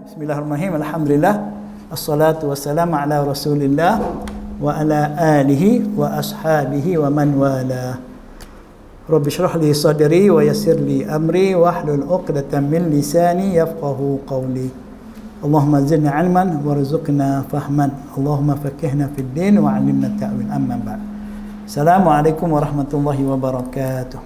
Bismillahirrahmanirrahim. Alhamdulillah. Assalatu wassalamu ala Rasulillah wa ala alihi wa ashabihi wa man wala. Rabbi shrah li sadri wa yassir li amri wa hlul 'uqdatam min lisani yafqahu qawli. Allahumma zidna 'ilman warzuqna fahman. Allahumma faqqihna fid din wa 'allimna ta'wil. Amma ba'd. Assalamualaikum warahmatullahi wabarakatuh.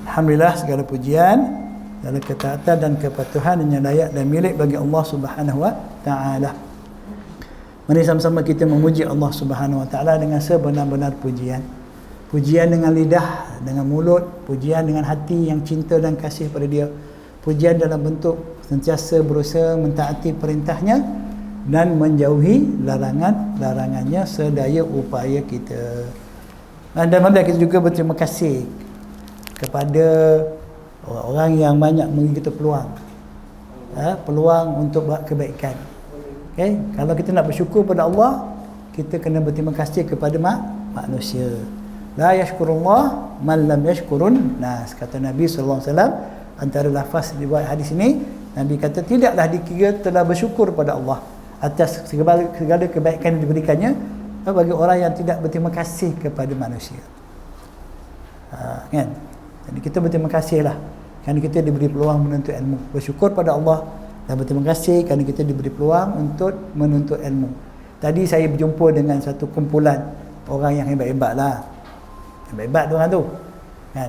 Alhamdulillah, segala pujian, segala ketaatan dan kepatuhan yang layak dan milik bagi Allah Subhanahu wa taala. Mari sama-sama kita memuji Allah Subhanahu wa taala dengan sebenar-benar pujian. Pujian dengan lidah, dengan mulut, pujian dengan hati yang cinta dan kasih pada Dia. Pujian dalam bentuk sentiasa berusaha mentaati perintahnya dan menjauhi larangannya sedaya upaya kita. Dan mari kita juga berterima kasih kepada orang-orang yang banyak memberi kita peluang, peluang untuk buat kebaikan. Okay? Kalau kita nak bersyukur pada Allah, kita kena berterima kasih kepada manusia. La yashkurullah man lam yashkurun nas, kata Nabi SAW. Antara lafaz riwayat hadis ini, Nabi kata tidaklah dikira telah bersyukur pada Allah atas segala kebaikan yang diberikannya bagi orang yang tidak berterima kasih kepada manusia. Kan? Jadi kita berterima kasihlah kerana kita diberi peluang menuntut ilmu. Bersyukur pada Allah dan berterima kasih kerana kita diberi peluang untuk menuntut ilmu. Tadi saya berjumpa dengan satu kumpulan orang yang hebat-hebat lah. Hebat-hebat diorang tu. Kan?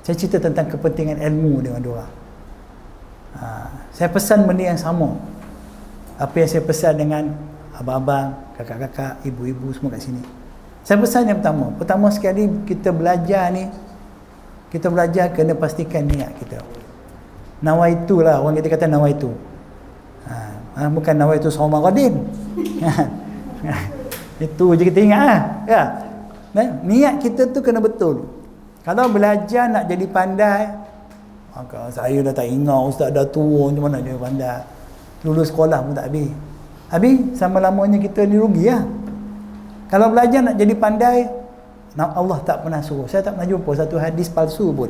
Saya cerita tentang kepentingan ilmu dengan diorang. Saya pesan benda yang sama. Apa yang saya pesan dengan abang-abang, kakak-kakak, ibu-ibu semua kat sini. Saya pesan yang pertama. Pertama sekali kita belajar ni, kita belajar kena pastikan niat kita. Nawaitu lah, orang kita kata nawaitu. Bukan nawaitu Sauma Radin. Itu je kita ingat lah. Ya. Niat kita tu kena betul. Kalau belajar nak jadi pandai, maka saya dah tak ingat ustaz dah tua, macam mana dia pandai. Lulus sekolah pun tak habis. Habis sama lamanya kita ni rugi lah. Kalau belajar nak jadi pandai, Allah tak pernah suruh. Saya tak pernah jumpa satu hadis palsu pun,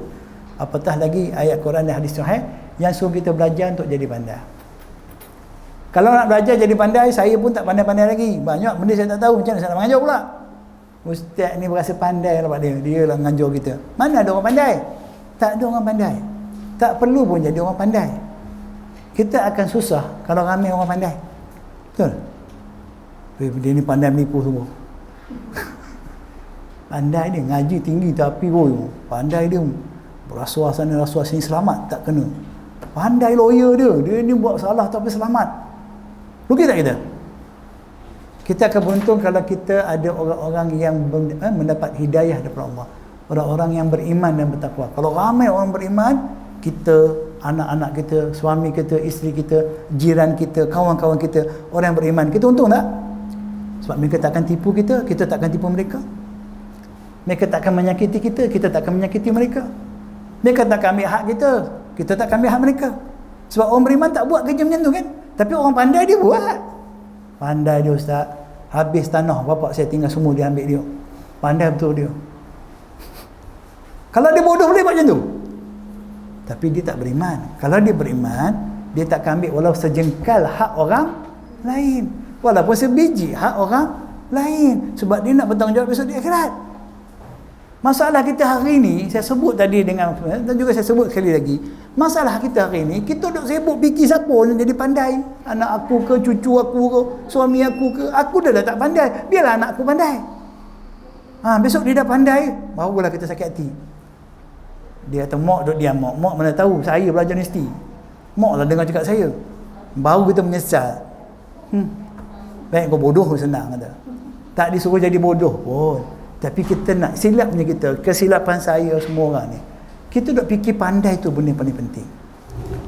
apatah lagi ayat Quran dan hadis sahih yang suruh kita belajar untuk jadi pandai. Kalau nak belajar jadi pandai, saya pun tak pandai-pandai lagi. Banyak benda saya tak tahu. Macam mana saya nak mengajar pula? Ustaz ni berasa pandai lah dia lah mengajar kita. Mana ada orang pandai? Tak ada orang pandai. Tak perlu pun jadi orang pandai. Kita akan susah kalau ramai orang pandai. Betul? Dia ni pandai menipu semua. Pandai dia, ngaji tinggi tapi pandai dia berasuah sana rasuah sini, selamat tak kena. Pandai lawyer dia ni buat salah tapi selamat. Rugi tak kita? Kita akan beruntung kalau kita ada orang-orang yang mendapat hidayah daripada Allah, orang-orang yang beriman dan bertakwa. Kalau ramai orang beriman, kita, anak-anak kita, suami kita, isteri kita, jiran kita, kawan-kawan kita, orang yang beriman, kita untung tak? Sebab mereka tak akan tipu kita, kita tak akan tipu mereka. Mereka tak akan menyakiti kita, kita tak akan menyakiti mereka. Mereka tak akan ambil hak kita, kita tak akan ambil hak mereka. Sebab orang beriman tak buat kerja macam tu kan. Tapi orang pandai dia buat. Pandai dia ustaz. Habis tanah bapak saya tinggal semua dia ambil dia. Pandai betul dia. Kalau dia bodoh boleh buat macam tu. Tapi dia tak beriman. Kalau dia beriman, dia tak akan ambil walau sejengkal hak orang lain. Walaupun sebiji hak orang lain. Sebab dia nak bertanggungjawab besok di akhirat. Masalah kita hari ni, saya sebut tadi dengan, dan juga saya sebut sekali lagi, masalah kita hari ni, kita duk sibuk fikir siapa yang jadi pandai. Anak aku ke, cucu aku ke, suami aku ke. Aku dah tak pandai, biarlah anak aku pandai. Besok dia dah pandai, barulah kita sakit hati. Dia kata, mak duk diam, mak mana tahu saya belajar universiti. Mak lah dengar cakap saya. Baru kita menyesal. Baik kau bodoh senang kata. Tak disuruh jadi bodoh pun. Tapi kita nak silapnya kita, kesilapan saya semua orang ni. Kita duk fikir pandai tu benda paling penting.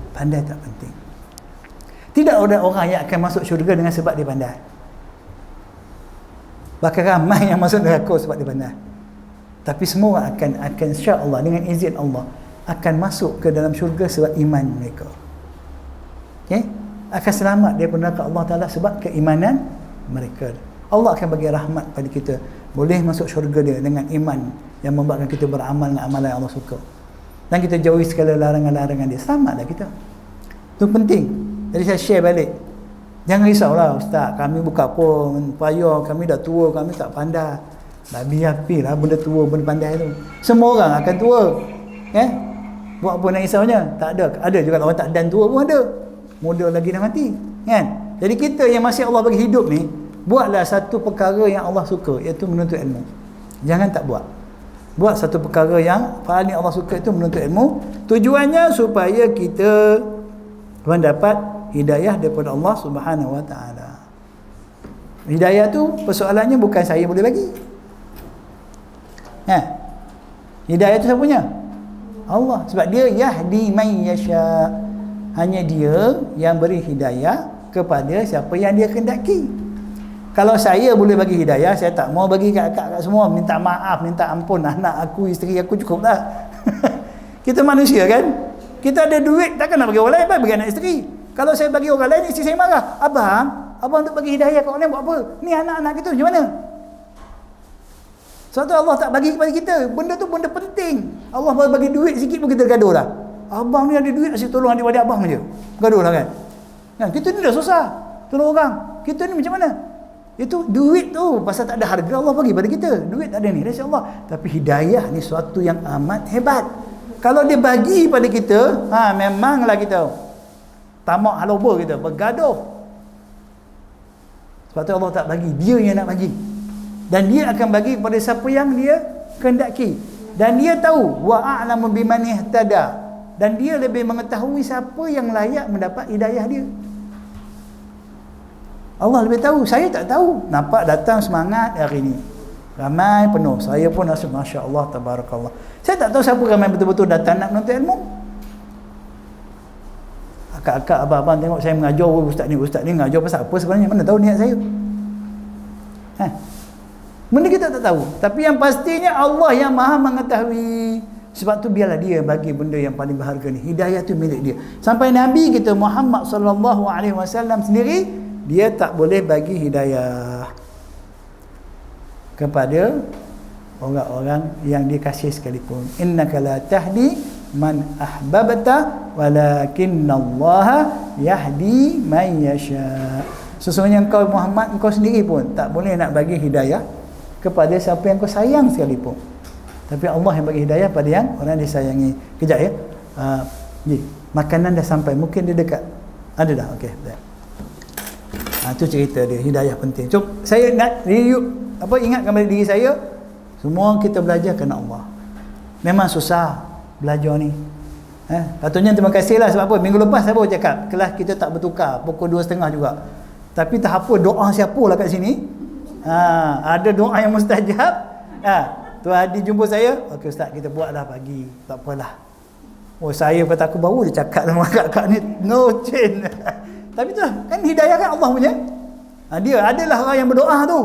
Pandai tak penting. Tidak ada orang yang akan masuk syurga dengan sebab dia pandai. Bahkan ramai yang masuk neraka sebab dia pandai. Tapi semua akan insya-Allah dengan izin Allah akan masuk ke dalam syurga sebab iman mereka. Okey? Akan selamat daripada neraka Allah Taala sebab keimanan mereka. Allah akan bagi rahmat pada kita, boleh masuk syurga dia dengan iman yang membuatkan kita beramal dengan amalan yang Allah suka. dan kita jauhi segala larangan-larangan dia, selamatlah kita. Itu penting. Jadi saya share balik. Jangan risaulah ustaz, kami bukan pun payah, kami dah tua, kami tak pandai. Nabi lah benda tua, benda pandai tu. Semua orang akan tua. Buat apa nak risaunya? Tak ada. Ada juga orang tak dan tua pun ada. Muda lagi dah mati. Kan? Jadi kita yang masih Allah bagi hidup ni, buatlah satu perkara yang Allah suka, iaitu menuntut ilmu. Jangan tak buat. Buat satu perkara yang paling Allah suka, itu menuntut ilmu. Tujuannya supaya kita mendapat hidayah daripada Allah Subhanahu Wa Taala. Hidayah tu persoalannya bukan saya boleh bagi. Hidayah tu siapa punya? Allah. Sebab dia yahdi man yasha. Hanya dia yang beri hidayah kepada siapa yang dia kehendaki. Kalau saya boleh bagi hidayah, saya tak mau bagi kat akak semua, minta maaf, minta ampun anak aku, isteri aku, cukup dah. Kita manusia kan? Kita ada duit, takkan nak bagi orang lain, bagi anak isteri. Kalau saya bagi orang lain, isteri saya marah. Abang untuk bagi hidayah kat orang lain buat apa? Ni anak-anak kita macam mana? Sebab tu Allah tak bagi kepada kita. Benda tu benda penting. Allah baru bagi duit sikit pun kita gaduh lah. Abang ni ada duit, asyik tolong adik-adik abang je. Gaduh lah kan? Kita ni dah susah tolong orang. Kita ni macam mana? Itu duit tu pasal tak ada harga, Allah bagi pada kita. Duit tak ada ni, dari Allah. Tapi hidayah ni suatu yang amat hebat. Kalau dia bagi pada kita, memanglah kita tamak haloba kita, bergaduh. Sebab tu Allah tak bagi, dia yang nak bagi. Dan dia akan bagi kepada siapa yang dia kehendaki. Dan dia tahu wa a'lamu biman ihtada. Dan dia lebih mengetahui siapa yang layak mendapat hidayah dia. Allah lebih tahu, saya tak tahu. Nampak datang semangat hari ni, ramai penuh, saya pun rasa Masya Allah, Tabarakallah. Saya tak tahu siapa ramai betul-betul datang nak menuntut ilmu. Akak-akak, abang-abang tengok saya mengajar, ustaz ni mengajar pasal apa sebenarnya, mana tahu niat saya. Benda kita tak tahu. Tapi yang pastinya Allah yang maha mengetahui. Sebab tu biarlah dia bagi benda yang paling berharga ni. Hidayah tu milik dia. Sampai Nabi kita Muhammad sallallahu alaihi wasallam sendiri, dia tak boleh bagi hidayah kepada orang-orang yang dia kasih sekalipun. Innaka la tahdi man ahbabta walakinnallaha yahdi man yasha. Sesungguhnya engkau Muhammad, engkau sendiri pun tak boleh nak bagi hidayah kepada siapa yang kau sayang sekalipun. Tapi Allah yang bagi hidayah pada yang orang disayangi. Kejap ya. Makanan dah sampai, mungkin dia dekat. Ada dah. Okey. Itu cerita dia, hidayah penting. Cuma saya nak ingatkan pada diri saya, semua kita belajar kerana Allah. Memang susah belajar ni. Patutnya terima kasihlah, sebab apa? Minggu lepas saya baru cakap, kelas kita tak bertukar, pukul 2.30 juga. Tapi tak apa, doa siapalah kat sini. Ada doa yang mustajab. Tuan Hadi jumpa saya, okey ustaz, kita buatlah pagi, tak apalah. Saya kata aku baru dia cakap sama kakak ni, no change. Tapi tu kan hidayah kan Allah punya. Dia adalah orang yang berdoa tu.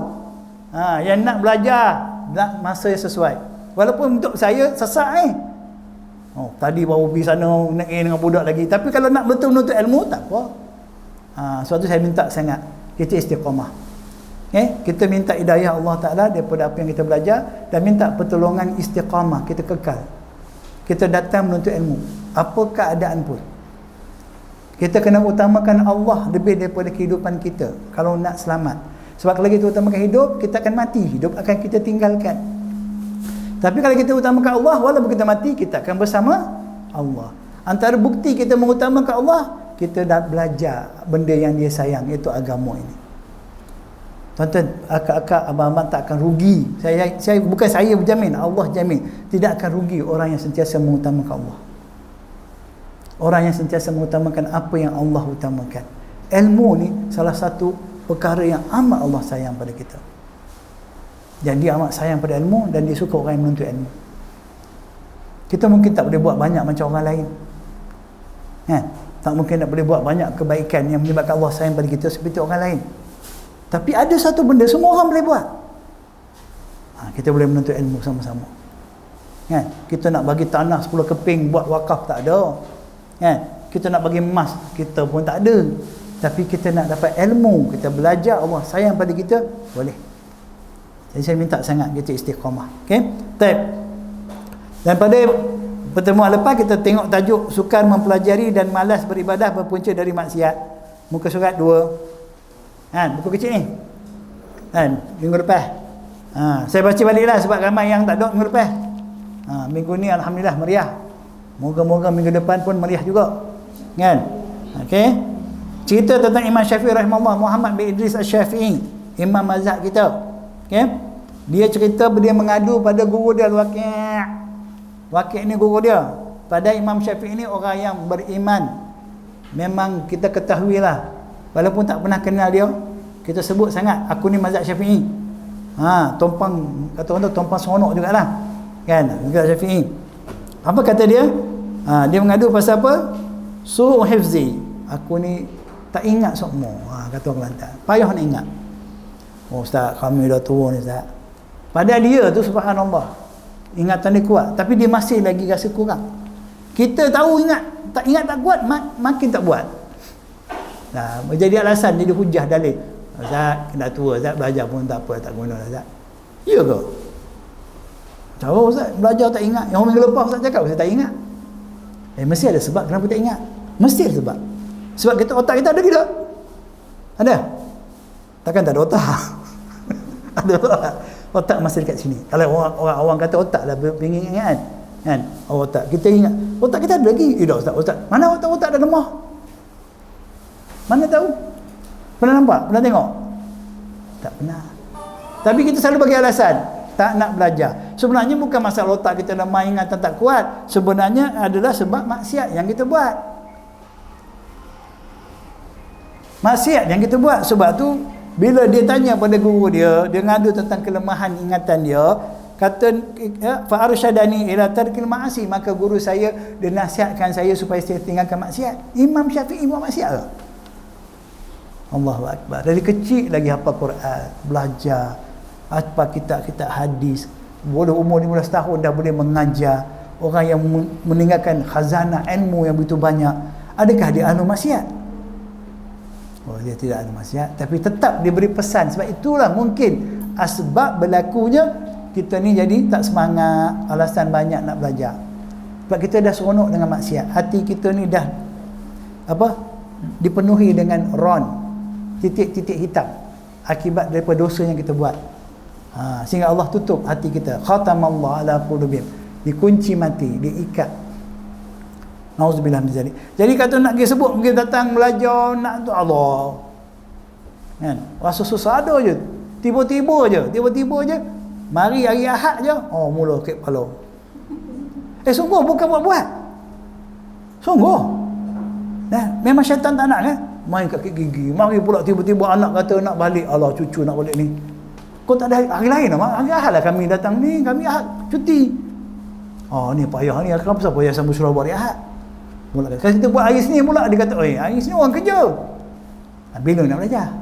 Yang nak belajar nak masa yang sesuai. Walaupun untuk saya sesak tadi baru pergi sana nak dengan budak lagi. Tapi kalau nak betul menuntut ilmu tak apa. Sebab tu saya minta sangat kita istiqamah. Kita minta hidayah Allah Ta'ala daripada apa yang kita belajar, dan minta pertolongan istiqamah, kita kekal. Kita datang menuntut ilmu apa keadaan pun. Kita kena utamakan Allah lebih daripada kehidupan kita kalau nak selamat. Sebab kalau kita utamakan hidup, kita akan mati, hidup akan kita tinggalkan. Tapi kalau kita utamakan Allah, walaupun kita mati, kita akan bersama Allah. Antara bukti kita mengutamakan Allah, kita dah belajar benda yang dia sayang, iaitu agama ini. Tuan-tuan, akak-akak, abang-abang tak akan rugi. Saya bukan saya berjamin, Allah jamin. Tidak akan rugi orang yang sentiasa mengutamakan Allah. Orang yang sentiasa mengutamakan apa yang Allah utamakan. Ilmu ni salah satu perkara yang amat Allah sayang pada kita. Dan dia amat sayang pada ilmu, dan dia suka orang yang menuntut ilmu. Kita mungkin tak boleh buat banyak macam orang lain. Tak mungkin nak boleh buat banyak kebaikan yang menyebabkan Allah sayang pada kita seperti orang lain. Tapi ada satu benda semua orang boleh buat. Kita boleh menuntut ilmu sama-sama. Kita nak bagi tanah 10 keping buat wakaf tak ada. Kita nak bagi emas kita pun tak ada. Tapi kita nak dapat ilmu, kita belajar, Allah sayang pada kita, boleh. Jadi saya minta sangat kita istiqamah. Okey? Dan pada Pertemuan lepas kita tengok tajuk sukar mempelajari dan malas beribadah berpunca dari maksiat. Muka surat 2. Kan, buku kecil ni. Kan, minggu lepas. Saya baca baliklah sebab ramai yang tak ada minggu lepas. Minggu ni alhamdulillah meriah. Moga-moga minggu depan pun meriah juga. Kan? Okey. Cerita tentang Imam Syafi'i rahimahullah, Muhammad bin Idris Asy-Syafi'i, imam mazhab kita. Okey. Dia cerita dia mengadu pada guru dia Al-Waqi'. Waqi' ni guru dia. Pada Imam Syafi'i ni orang yang beriman. Memang kita ketahuilah, walaupun tak pernah kenal dia, kita sebut sangat aku ni mazhab Syafi'i. Tumpang, kata orang tu tumpang seronok jugalah. Kan? Mazhab Syafi'i. Apa kata dia? Dia mengadu pasal apa? Su'u hifzi. Aku ni tak ingat semua. Kata orang Kelantan. Payah nak ingat. Oh ustaz, kami dah tua ni ustaz. Padahal dia tu subhanallah, ingatan dia kuat, tapi dia masih lagi rasa kurang. Kita tahu tak ingat tak kuat, makin tak buat. Menjadi alasan, jadi hujah dalil. Ustaz, dah tua ustaz, belajar pun tak apa, tak guna ustaz. Ya ke? Tahu ustaz, belajar tak ingat. Yang minggu lepas ustaz cakap, ustaz tak ingat. Mesti ada sebab kenapa tak ingat. Mesti ada sebab. Sebab kita, otak kita ada tidak? Ada? Takkan tak ada otak? Ada otak. Otak masih dekat sini. Kalau orang kata otak lah ingin ingat kan? Otak kita ingat. Otak kita ada lagi. Dah ustaz. Mana otak dah lemah? Mana tahu? Pernah nampak? Pernah tengok? Tak pernah. Tapi kita selalu bagi alasan tak nak belajar. Sebenarnya bukan masalah otak kita lemah, ingatan tak kuat. Sebenarnya adalah sebab maksiat yang kita buat. Maksiat yang kita buat. Sebab tu bila dia tanya pada guru dia ngadu tentang kelemahan ingatan dia, kata fa arsyadani ila tarkil ma'asi, maka guru saya dia nasihatkan saya supaya saya tinggalkan maksiat. Imam Syafi'i buat maksiat ke? Allahu akbar. Dari kecil lagi hafal Quran, belajar apa kitab-kitab hadis. Boleh umur 15 tahun dah boleh mengajar. Orang yang meninggalkan khazanah ilmu yang begitu banyak. Adakah dia ahli maksiat? Oh, dia tidak ada maksiat, tapi tetap dia beri pesan. Sebab itulah mungkin asbab berlakunya kita ni jadi tak semangat, alasan banyak nak belajar. Sebab kita dah seronok dengan maksiat. Hati kita ni dah dipenuhi dengan titik-titik hitam akibat daripada dosa yang kita buat. Sehingga Allah tutup hati kita. Khatamallahu ala qulubihim. Dikunci mati, diikat. Nauzubillah min zalik. Jadi kata nak pergi sebut, mungkin datang belajar nak tu Allah. Kan? Rasa susah ada je. Tiba-tiba je. Mari hari Ahad je, mula kek kepala. Sungguh bukan buat-buat. Sungguh. Memang syaitan tak nak kan? Main kaki gigi. Mari pula tiba-tiba anak kata nak balik. Allah, cucu nak balik ni. Kau tak ada hari lain lah. Hari Ahad lah kami datang ni. Kami Ahad cuti. Ni payah ni. Kenapa payah sambung surah buat hari Ahad? Mula kalau kita buat hari Senin pula, dia kata, hari Senin orang kerja. Bila nak belajar?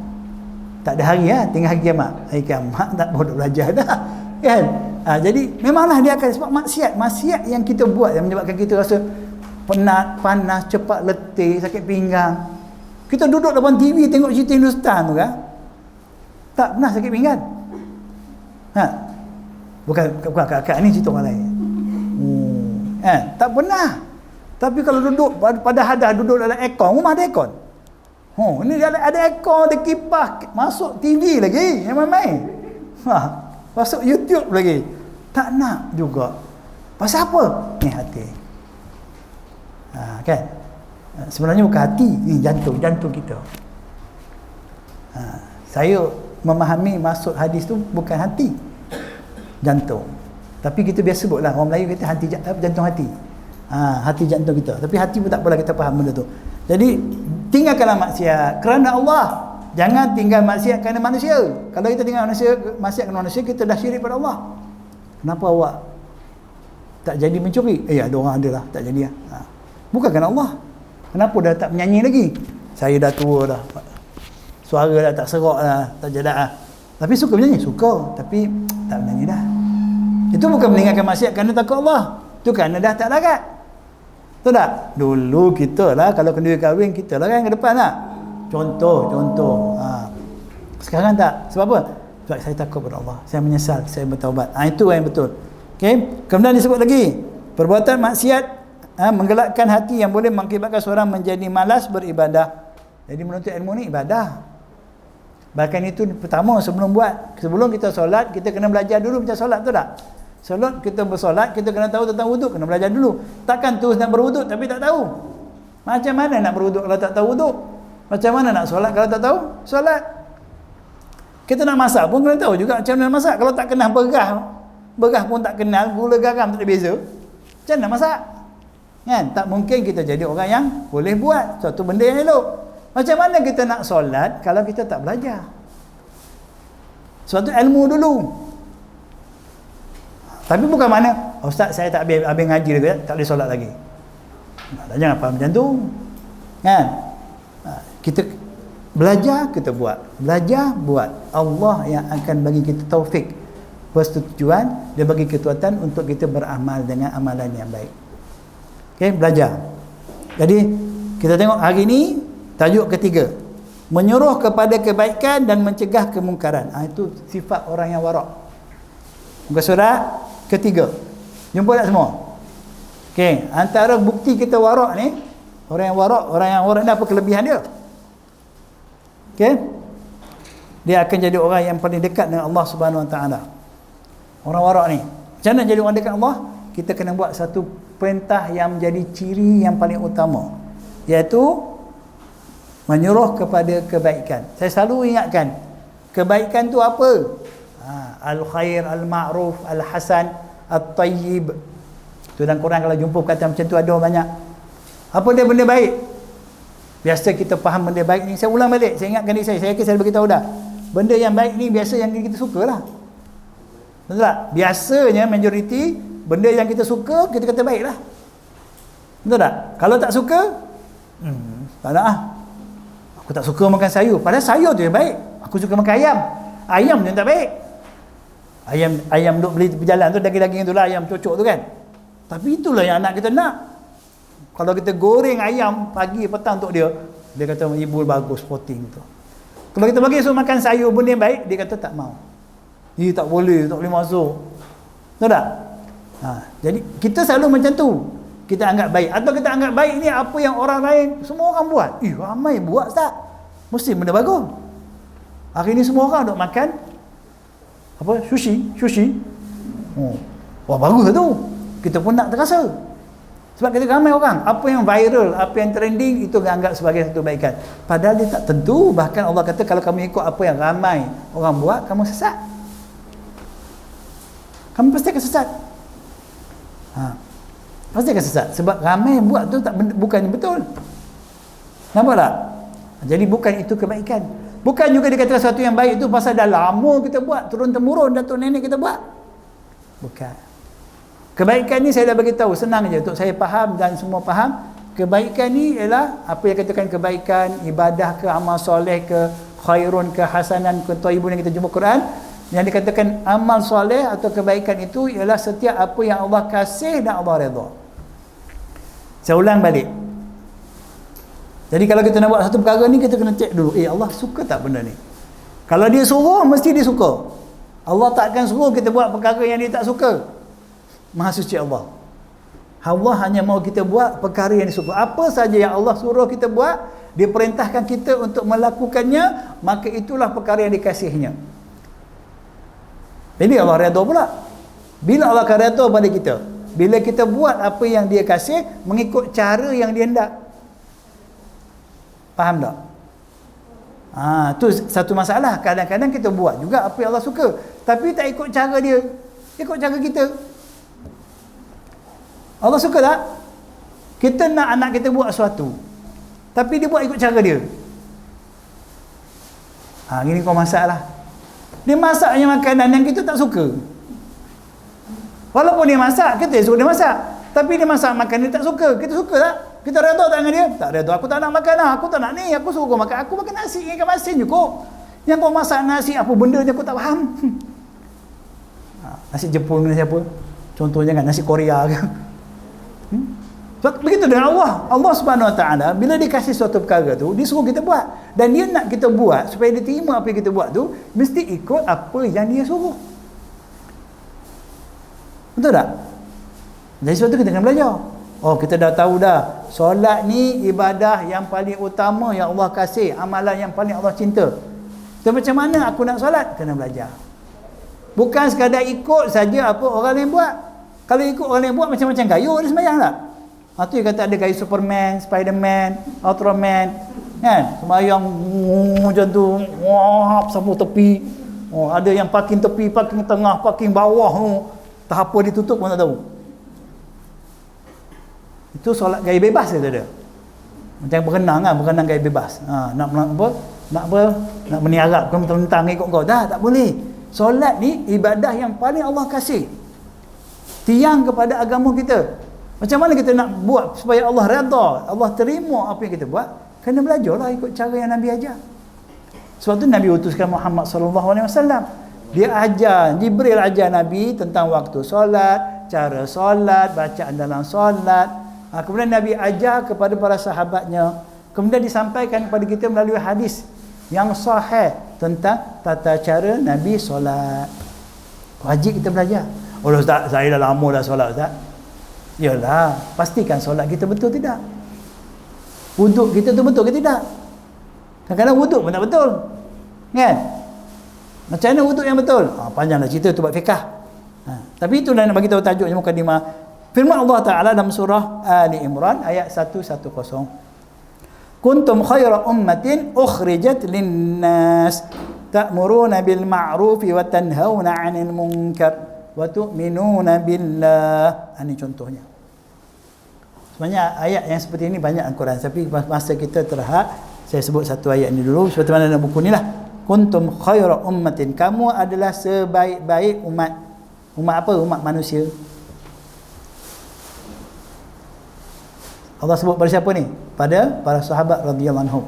Tak ada hari tinggal hari kiamat. Hari kiamat tak boleh belajar dah. Kan? Jadi memanglah dia akan, sebab maksiat yang kita buat yang menyebabkan kita rasa penat, panas, cepat letih, sakit pinggang. Kita duduk depan TV tengok cerita Hindustan tu kan? Tak pernah sakit pinggang. Bukan kakak ni cerita orang lain. Tak pernah. Tapi kalau duduk pada hadah, duduk dalam aircon, rumah ada aircon. Ni ada aircon, ada kipas, masuk TV lagi, yang main-main. Masuk YouTube lagi. Tak nak juga. Pasal apa? Ni hati. Kan? Sebenarnya bukan hati, ni jantung kita. Saya memahami maksud hadis tu bukan hati, jantung. Tapi kita biasa sebutlah, orang Melayu kata jantung hati. Hati jantung kita. Tapi hati pun tak apalah, kita faham benda tu. Jadi tinggalkanlah maksiat kerana Allah. Jangan tinggal maksiat kerana manusia. Kalau kita tinggal maksiat kerana manusia, kita dah syirik pada Allah. Kenapa awak tak jadi mencuri? Ada orang ada lah, tak jadi lah. Bukan kerana Allah. Kenapa dah tak menyanyi lagi? Saya dah tua dah, suara dah tak serak dah, tak jadak lah. Tapi suka menyanyi? Suka. Tapi tak menyanyi dah. Itu bukan meninggalkan maksiat kerana takut Allah. Itu kerana dah tak larat. Betul tak? Dulu kita lah, kalau kenduri kahwin, kita lah kan ke depan lah. Contoh. Sekarang tak. Sebab apa? Sebab saya takut pada Allah. Saya menyesal, saya bertaubat. Itu yang betul. Okay? Kemudian disebut lagi. Perbuatan maksiat menggelakkan hati yang boleh mengakibatkan seorang menjadi malas beribadah. Jadi menuntut ilmu ni ibadah. Bahkan itu pertama sebelum kita solat, kita kena belajar dulu macam solat tu tak? Solat kita bersolat, kita kena tahu tentang wuduk, kena belajar dulu. Takkan terus nak berwuduk tapi tak tahu. Macam mana nak berwuduk kalau tak tahu wuduk? Macam mana nak solat kalau tak tahu solat? Kita nak masak pun kena tahu juga macam mana masak. Kalau tak kenal berah pun tak kenal, gula garam tak ada beza, macam mana masak? Kan? Tak mungkin kita jadi orang yang boleh buat suatu benda yang elok. Macam mana kita nak solat kalau kita tak belajar suatu ilmu dulu? Tapi bukan mana, ustaz saya tak habis ngaji lagi, tak boleh solat lagi. Jangan faham macam tu. Kan? Kita belajar, kita buat. Belajar, buat. Allah yang akan bagi kita taufik, persetujuan, dia bagi kekuatan untuk kita beramal dengan amalan yang baik. Okey, belajar. Jadi kita tengok hari ini tajuk ketiga, menyuruh kepada kebaikan dan mencegah kemungkaran. Itu sifat orang yang warak. Muka surat ketiga. Jumpa tak semua? Okey, antara bukti kita warak ni, orang yang warak ni apa kelebihan dia? Okey? Dia akan jadi orang yang paling dekat dengan Allah Subhanahu Wa Taala. Orang warak ni, macam mana jadi orang dekat Allah? Kita kena buat satu perintah yang menjadi ciri yang paling utama, iaitu menyuruh kepada kebaikan. Saya selalu ingatkan, kebaikan tu apa? Al-khair, al-ma'ruf, al-hasan, at-tayyib. Tu dalam Quran kalau jumpa perkataan macam tu ada banyak. Apa dia benda baik? Biasa kita faham benda baik ni, saya ulang balik, saya ingatkan diri saya yakin saya beritahu dah. Benda yang baik ni biasa yang kita sukalah. Betul tak? Biasanya majoriti benda yang kita suka, kita kata baiklah. Betul tak? Kalau tak suka, tak nak ah. Aku tak suka makan sayur. Padahal sayur tu yang baik. Aku suka makan ayam. Ayam tu yang tak baik. Ayam duk beli tepi jalan tu, daging-daging tu lah, ayam cocok tu kan. Tapi itulah yang anak kita nak. Kalau kita goreng ayam pagi petang untuk dia kata ibu bagus protein tu. Kalau kita bagi suruh makan sayur benda yang baik, dia kata tak mau. Tak boleh masuk. Tahu tak? Jadi kita selalu macam tu. Kita anggap baik, atau kita anggap baik ni apa yang orang lain, semua orang buat. Ramai buat tak? Mesti benda bagus. Hari ni semua orang duk makan apa? Sushi. Wah bagus tu. Kita pun nak terasa. Sebab kita ramai orang, apa yang viral, apa yang trending, itu anggap sebagai satu kebaikan. Padahal dia tak tentu. Bahkan Allah kata kalau kamu ikut apa yang ramai orang buat, kamu sesat. Kamu pasti akan sesat. Pasti akan sesat. Sebab ramai yang buat tu bukan betul. Nampak tak? Jadi bukan itu kebaikan. Bukan juga dikatakan sesuatu yang baik itu pasal dah lama kita buat, turun-temurun datuk nenek kita buat. Bukan. Kebaikan ni saya dah bagi tahu, senang je untuk saya faham dan semua faham. Kebaikan ni ialah apa yang katakan kebaikan, ibadah ke, amal soleh ke, khairun ke, hasanan ke, thayyibun yang kita jumpa Quran. Yang dikatakan amal soleh atau kebaikan itu ialah setiap apa yang Allah kasih dan Allah redha. Saya ulang balik. Jadi kalau kita nak buat satu perkara ni, kita kena cek dulu, Allah suka tak benda ni? Kalau dia suruh, mesti dia suka. Allah tak akan suruh kita buat perkara yang dia tak suka. Maha suci Allah. Allah hanya mahu kita buat perkara yang dia suka. Apa saja yang Allah suruh kita buat, dia perintahkan kita untuk melakukannya, maka itulah perkara yang dikasihnya. Jadi Allah redha pula. Bila Allah akan redha pada kita? Bila kita buat apa yang dia kasih mengikut cara yang dia hendak. Faham tak? Tu satu masalah. Kadang-kadang kita buat juga apa yang Allah suka, tapi tak ikut cara dia, ikut cara kita. Allah suka tak? Kita nak anak kita buat sesuatu, tapi dia buat ikut cara dia. Gini kau masak lah. Dia masaknya makanan yang kita tak suka. Walaupun dia masak, kita suruh dia masak, tapi dia masak makanan dia tak suka. Kita suka tak? Kita redha tak dengan dia? Tak redha. Aku tak nak makan lah. Aku tak nak ni. Aku suruh kau makan. Aku makan nasi ikan masin cukup. Yang kau masak nasi apa benda je aku tak faham. Nasi Jepun, nasi apa? Contohnya kan nasi Korea ke. Sebab begitu dengan Allah. Allah Subhanahu Wa Taala bila dia kasih suatu perkara tu, dia suruh kita buat. Dan dia nak kita buat supaya dia terima apa yang kita buat tu, mesti ikut apa yang dia suruh. Betul tak? Jadi sebab tu kita kena belajar. Oh, kita dah tahu dah, solat ni ibadah yang paling utama yang Allah kasih, amalan yang paling Allah cinta. So, macam mana aku nak solat? Kena belajar. Bukan sekadar ikut saja apa orang lain buat. Kalau ikut orang lain buat macam-macam gaya dia sembahyang tak? Tu yang kata ada gaya Superman, Spiderman, Ultraman, kan? Sembahyang macam tu, wah, sapu tepi. Oh, ada yang parking tepi, parking tengah, parking bawah. Tak apa ditutup pun tak tahu. Itu solat gaya bebas dia ada. Macam berenang kan, berenang gaya bebas. Nak apa? Nak meniarap kau mentang-mentang ikut kau. Tak boleh. Solat ni ibadah yang paling Allah kasih. Tiang kepada agama kita. Macam mana kita nak buat supaya Allah redha, Allah terima apa yang kita buat? Kena belajarlah ikut cara yang Nabi ajar. Sebab tu Nabi utuskan Muhammad sallallahu alaihi wasallam. Dia ajar, Jibril ajar Nabi tentang waktu solat, cara solat, bacaan dalam solat. Kemudian Nabi ajar kepada para sahabatnya. Kemudian disampaikan kepada kita melalui hadis yang sahih tentang tata cara Nabi solat. Wajib kita belajar. Oh Ustaz, saya dah lama dah solat Ustaz. Yalah, pastikan solat kita betul tidak. Wuduk kita tu betul ke tidak? Kadang-kadang wuduk pun tak betul. Kan? Macam mana wuduk yang betul? Panjanglah cerita tu buat fiqh. Tapi itulah nak bagi tahu tajuknya mukadimah. Firman Allah Ta'ala dalam surah Ali Imran ayat 110. Kuntum khaira ummatin ukhrijat linnas ta'muruna bil ma'rufi wa tanhauna 'anil munkar wa tu'minuna billah. Ini contohnya. Sebenarnya ayat yang seperti ini banyak Al-Quran, tapi masa kita terhad, saya sebut satu ayat ini dulu seperti mana dalam buku ni lah. Kuntum khaira ummatin, kamu adalah sebaik-baik umat. Umat apa? Umat manusia. Allah sebut pada siapa ni? Pada para sahabat radhiyallahu anhum.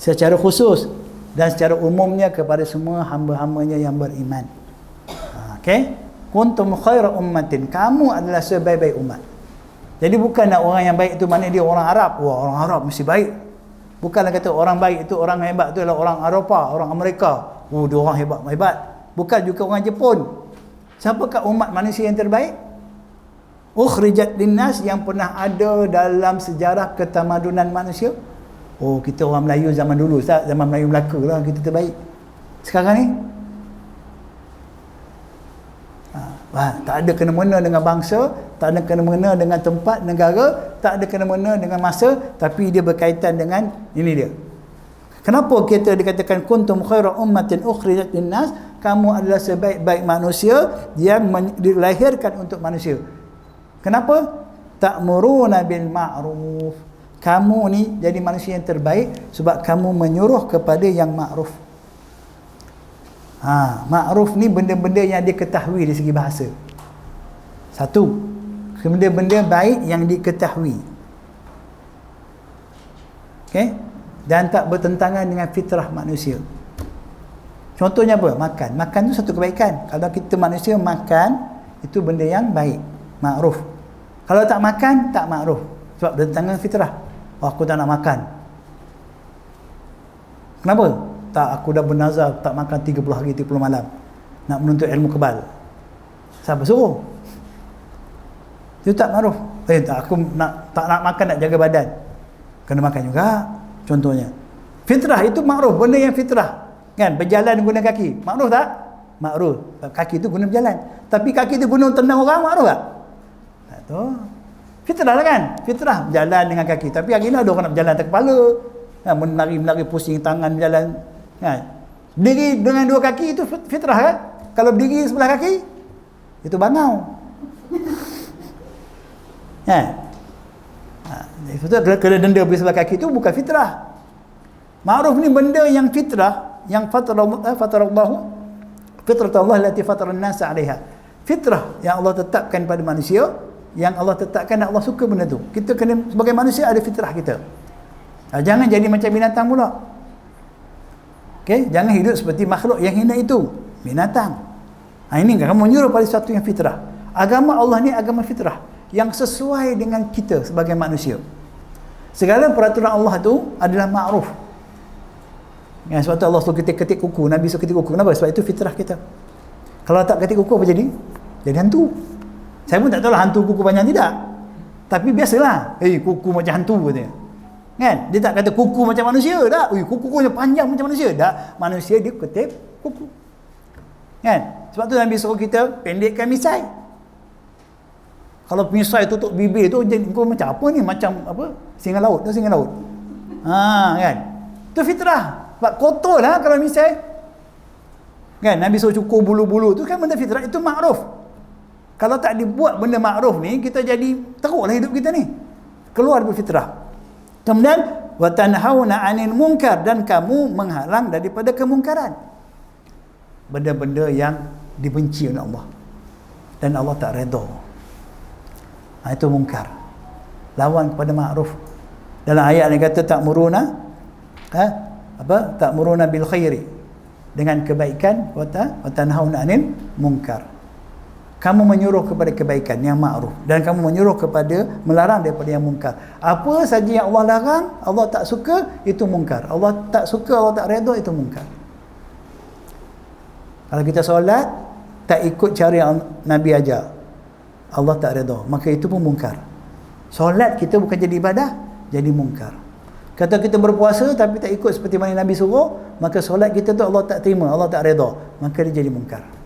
Secara khusus dan secara umumnya kepada semua hamba-hambanya yang beriman. Okey? Kuntum khaira ummatin, kamu adalah sebaik-baik umat. Jadi bukan nak orang yang baik itu maknanya dia orang Arab. Wah, orang Arab mesti baik. Bukanlah kata orang baik itu, orang hebat itu adalah orang Eropah, orang Amerika. Oh, dia orang hebat. Bukan juga orang Jepun. Siapakah umat manusia yang terbaik? Ukhrijat linnas, yang pernah ada dalam sejarah ketamadunan manusia. Oh, kita orang Melayu zaman dulu, Ustaz, zaman Melayu Melaka lah kita terbaik. Sekarang ni tak ada kena-mena dengan bangsa, tak ada kena-mena dengan tempat, negara, tak ada kena-mena dengan masa, tapi dia berkaitan dengan ini dia. Kenapa kita dikatakan kuntum khaira ummatin ukhrijat linnas? Kamu adalah sebaik-baik manusia yang dilahirkan untuk manusia. Kenapa? Ta'muruna bil ma'ruf. Kamu ni jadi manusia yang terbaik sebab kamu menyuruh kepada yang ma'ruf. Ma'ruf ni benda-benda yang diketahui dari segi bahasa. Satu, benda-benda baik yang diketahui. Okey? Dan tak bertentangan dengan fitrah manusia. Contohnya apa? Makan. Makan tu satu kebaikan. Kalau kita manusia makan, itu benda yang baik, ma'ruf. Kalau tak makan, tak ma'ruf. Sebab bertentangan fitrah. Aku tak nak makan. Kenapa? Tak, aku dah bernazar tak makan 30 hari 30 malam. Nak menuntut ilmu kebal. Siapa suruh? Itu tak ma'ruf. Tak, aku tak nak makan, nak jaga badan. Kena makan juga. Contohnya. Fitrah itu ma'ruf, benda yang fitrah. Kan, berjalan guna kaki. Ma'ruf tak? Ma'ruf. Kaki itu guna berjalan. Tapi kaki itu guna tendang orang, ma'ruf tak? Tak tahu. Fitrah lah kan? Fitrah berjalan dengan kaki. Tapi hari ni ada orang nak berjalan atas kepala. Kan, menari-menari pusing tangan berjalan. Kan? Berdiri dengan dua kaki itu fitrah kan? Kalau berdiri sebelah kaki, itu bangau. Kan? Kena denda berdiri sebelah kaki itu bukan fitrah. Ma'ruf ni benda yang fitrah, yang fatarallahu fitratullah allati fataran nas 'alaiha. Fitrah yang Allah tetapkan pada manusia, yang Allah tetapkan dan Allah suka benda tu. Kita kena sebagai manusia ada fitrah kita. Jangan jadi macam binatang pula. Okey, jangan hidup seperti makhluk yang hina itu, binatang. Ini kamu menyuruh pada sesuatu yang fitrah. Agama Allah ni agama fitrah yang sesuai dengan kita sebagai manusia. Segala peraturan Allah tu adalah ma'ruf. Sebab tu Allah suruh kita ketik kuku, Nabi suruh ketik kuku. Kenapa? Sebab itu fitrah kita. Kalau tak ketik kuku apa jadi? Jadi hantu. Saya pun tak tahu lah hantu kuku panjang tidak. Tapi biasalah, kuku macam hantu katanya. Kan? Dia tak kata kuku macam manusia tak. Kukunya panjang macam manusia. Tak, manusia dia kutip kuku. Kan? Sebab tu Nabi suruh kita pendekkan misai. Kalau misai tutup bibir tu kau macam apa ni? Macam apa? Singa laut. Tahu singa laut? Kan? Tu fitrah. Sebab kotor lah kalau misai. Kan? Nabi suruh cukur bulu-bulu tu kan benda fitrah. Itu makruf. Kalau tak dibuat benda makruf ni, kita jadi teruklah hidup kita ni. Keluar dari fitrah. Kemudian wa tanhauna 'anil munkar, dan kamu menghalang daripada kemungkaran. Benda-benda yang dibenci oleh Allah dan Allah tak redha. Itu mungkar. Lawan kepada makruf. Dalam ayat ni kata ta'muruna ta'muruna bil khairi, dengan kebaikan, wa tanhauna 'anil munkar. Kamu menyuruh kepada kebaikan yang makruf, dan kamu menyuruh kepada melarang daripada yang mungkar. Apa saja yang Allah larang, Allah tak suka, itu mungkar. Allah tak suka, Allah tak redha, itu mungkar. Kalau kita solat tak ikut cara yang Nabi ajar, Allah tak redha, maka itu pun mungkar. Solat kita bukan jadi ibadah, jadi mungkar. Kata kita berpuasa tapi tak ikut seperti mana Nabi suruh, maka solat kita tu Allah tak terima, Allah tak redha, maka dia jadi mungkar.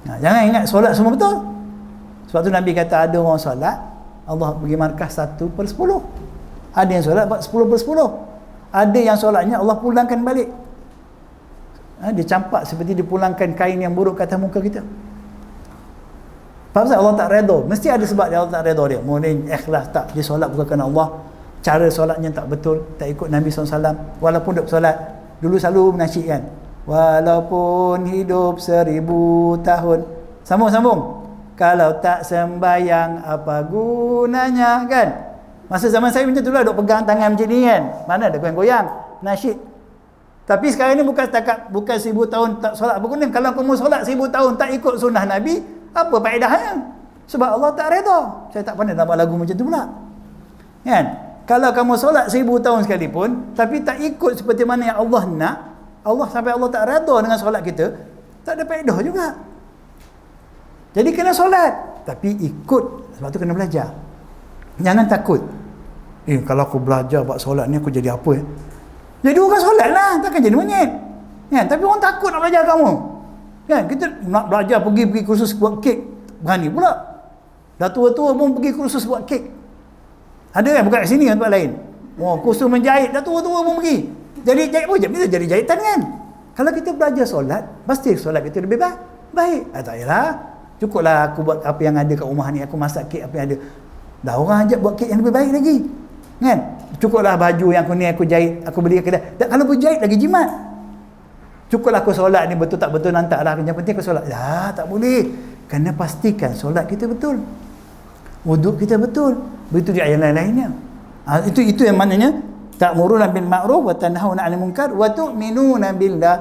Jangan ingat solat semua betul. Sebab tu Nabi kata ada orang solat, Allah bagi markah 1/10. Ada yang solat 10/10. Ada yang solatnya Allah pulangkan balik. Dia campak seperti dipulangkan kain yang buruk ke atas muka kita. Faham tak? Allah tak redha. Mesti ada sebab dia, Allah tak redha dia. Mungkin ikhlas tak, dia solat bukan kerana Allah, cara solatnya tak betul, tak ikut Nabi SAW. Walaupun duk solat, dulu selalu menasyidkan, walaupun hidup 1000 tahun. Sambung. Kalau tak sembayang apa gunanya, kan? Masa zaman saya macam tu lah, duk pegang tangan macam ni kan. Mana ada goyang-goyang, nasyid. Tapi sekarang ni bukan 1000 tahun tak solat berguna. Kalau kamu solat 1000 tahun tak ikut sunnah Nabi, apa faedahnya? Sebab Allah tak redha. Saya tak pandai nak buat lagu macam tu pula. Kan? Kalau kamu solat 1000 tahun sekalipun, tapi tak ikut seperti mana yang Allah nak, Allah sampai Allah tak redha dengan solat kita, tak ada faedah juga. Jadi kena solat, tapi ikut. Sebab tu kena belajar. Jangan takut. Kalau aku belajar buat solat ni aku jadi apa ya? Jadi orang solat lah, takkan jadi monyet. Kan? Tapi orang takut nak belajar kamu. Kan? Kita nak belajar pergi kursus buat kek, berani pula. Dah tua-tua pun pergi kursus buat kek. Ada kan? Bukan kat sini, tempat lain. Kursus menjahit, dah tua-tua pun pergi. Jadi jahit pun kita jadi jahitan kan. Kalau kita belajar solat, pasti solat kita lebih baik. Tak payahlah. Cukuplah aku buat apa yang ada kat rumah ni, aku masak kek apa yang ada. Dah orang ajak buat kek yang lebih baik lagi. Kan? Cukuplah baju yang aku jahit, aku beli kat kedai. Kalau berjahit lagi jimat. Cukuplah aku solat ni betul tak betul, nantaklah. Yang penting aku solat. Tak boleh. Kena pastikan solat kita betul. Wuduk kita betul. Begitu dia yang lain-lainnya. Itu yang maknanya ta'muruna bil ma'ruf wa tanhauna 'anil munkar wa tu'minuna billah,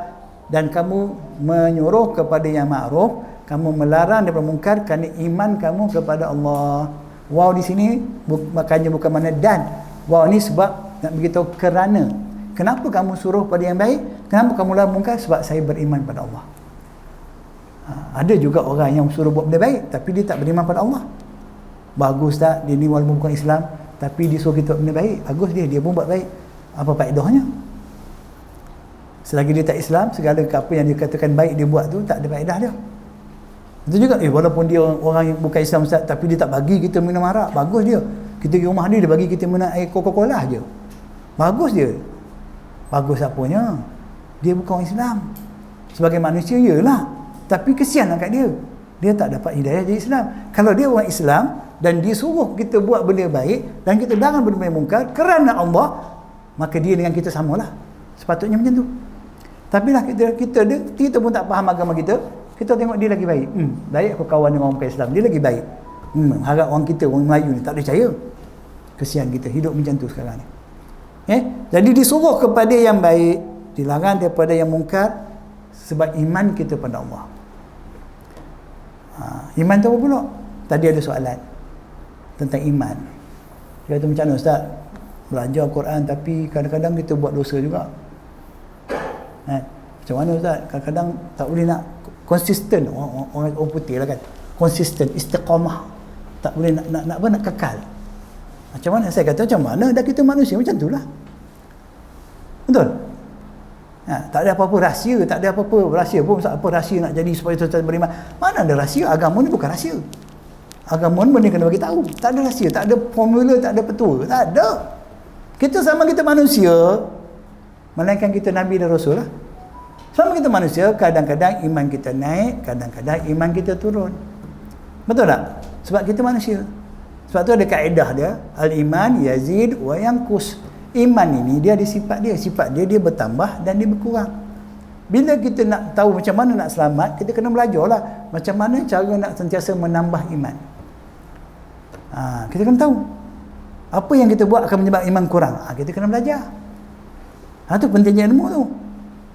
dan kamu menyuruh kepada yang ma'ruf, kamu melarang daripada munkar kerana iman kamu kepada Allah. Waw di sini maknanya bukan makna dan. Waw ni sebab nak beritahu kerana. Kenapa kamu suruh pada yang baik? Kenapa kamu larang munkar? Sebab saya beriman pada Allah. Ada juga orang yang suruh buat benda baik tapi dia tak beriman pada Allah. Bagus tak dia ni walaupun bukan Islam, tapi dia suruh kita buat benda baik, bagus dia pun buat baik. Apa faedahnya? Selagi dia tak Islam, segala apa yang dia katakan baik dia buat tu tak ada faedah dia. Itu juga walaupun dia orang yang bukan Islam Ustaz, tapi dia tak bagi kita minum arak, bagus dia. Kita pergi rumah dia bagi kita minum air Coca-Cola je, bagus dia. Bagus apanya? Dia bukan orang Islam. Sebagai manusia iyalah, tapi kesianlah kat dia, dia tak dapat hidayah jadi Islam. Kalau dia orang Islam dan dia suruh kita buat benda baik dan kita larang benda mungkar kerana Allah, maka dia dengan kita samalah. Sepatutnya macam tu. Tapi lah kita pun tak faham agama kita. Kita tengok dia lagi baik. Baik aku kawan dengan orang bukan Islam, dia lagi baik. Harap orang kita, orang Melayu ni tak percaya. Kesian kita hidup macam tu sekarang ni. Jadi disuruh kepada yang baik, dilarang daripada yang mungkar sebab iman kita pada Allah. Iman tu apa pula? Tadi ada soalan tentang iman. Dia kata macam mana Ustaz? Belajar Quran tapi kadang-kadang kita buat dosa juga. Macam mana Ustaz? Kadang-kadang tak boleh nak konsisten. Orang putih lah kan. konsisten, istiqamah, tak boleh nak kekal. Macam mana saya kata, macam mana dah kita manusia macam itulah. Betul? Tak ada apa-apa rahsia, tak ada apa-apa rahsia pun. Apa rahsia nak jadi supaya kita beriman? Mana ada rahsia? Agama ni bukan rahsia. Agama ni benda kena bagi tahu. Tak ada rahsia, tak ada formula, tak ada petua, tak ada. Kita sama kita manusia, melainkan kita Nabi dan Rasul lah. Sama kita manusia, kadang-kadang iman kita naik, kadang-kadang iman kita turun. Betul tak? Sebab kita manusia. Sebab tu ada kaedah dia, al-iman yazid wa yanqus. Iman ini dia ada sifat dia bertambah dan dia berkurang. Bila kita nak tahu macam mana nak selamat, kita kena belajarlah macam mana cara nak sentiasa menambah iman. Kita kena tahu apa yang kita buat akan menyebabkan iman kurang. Kita kena belajar. Itu pentingnya ilmu tu.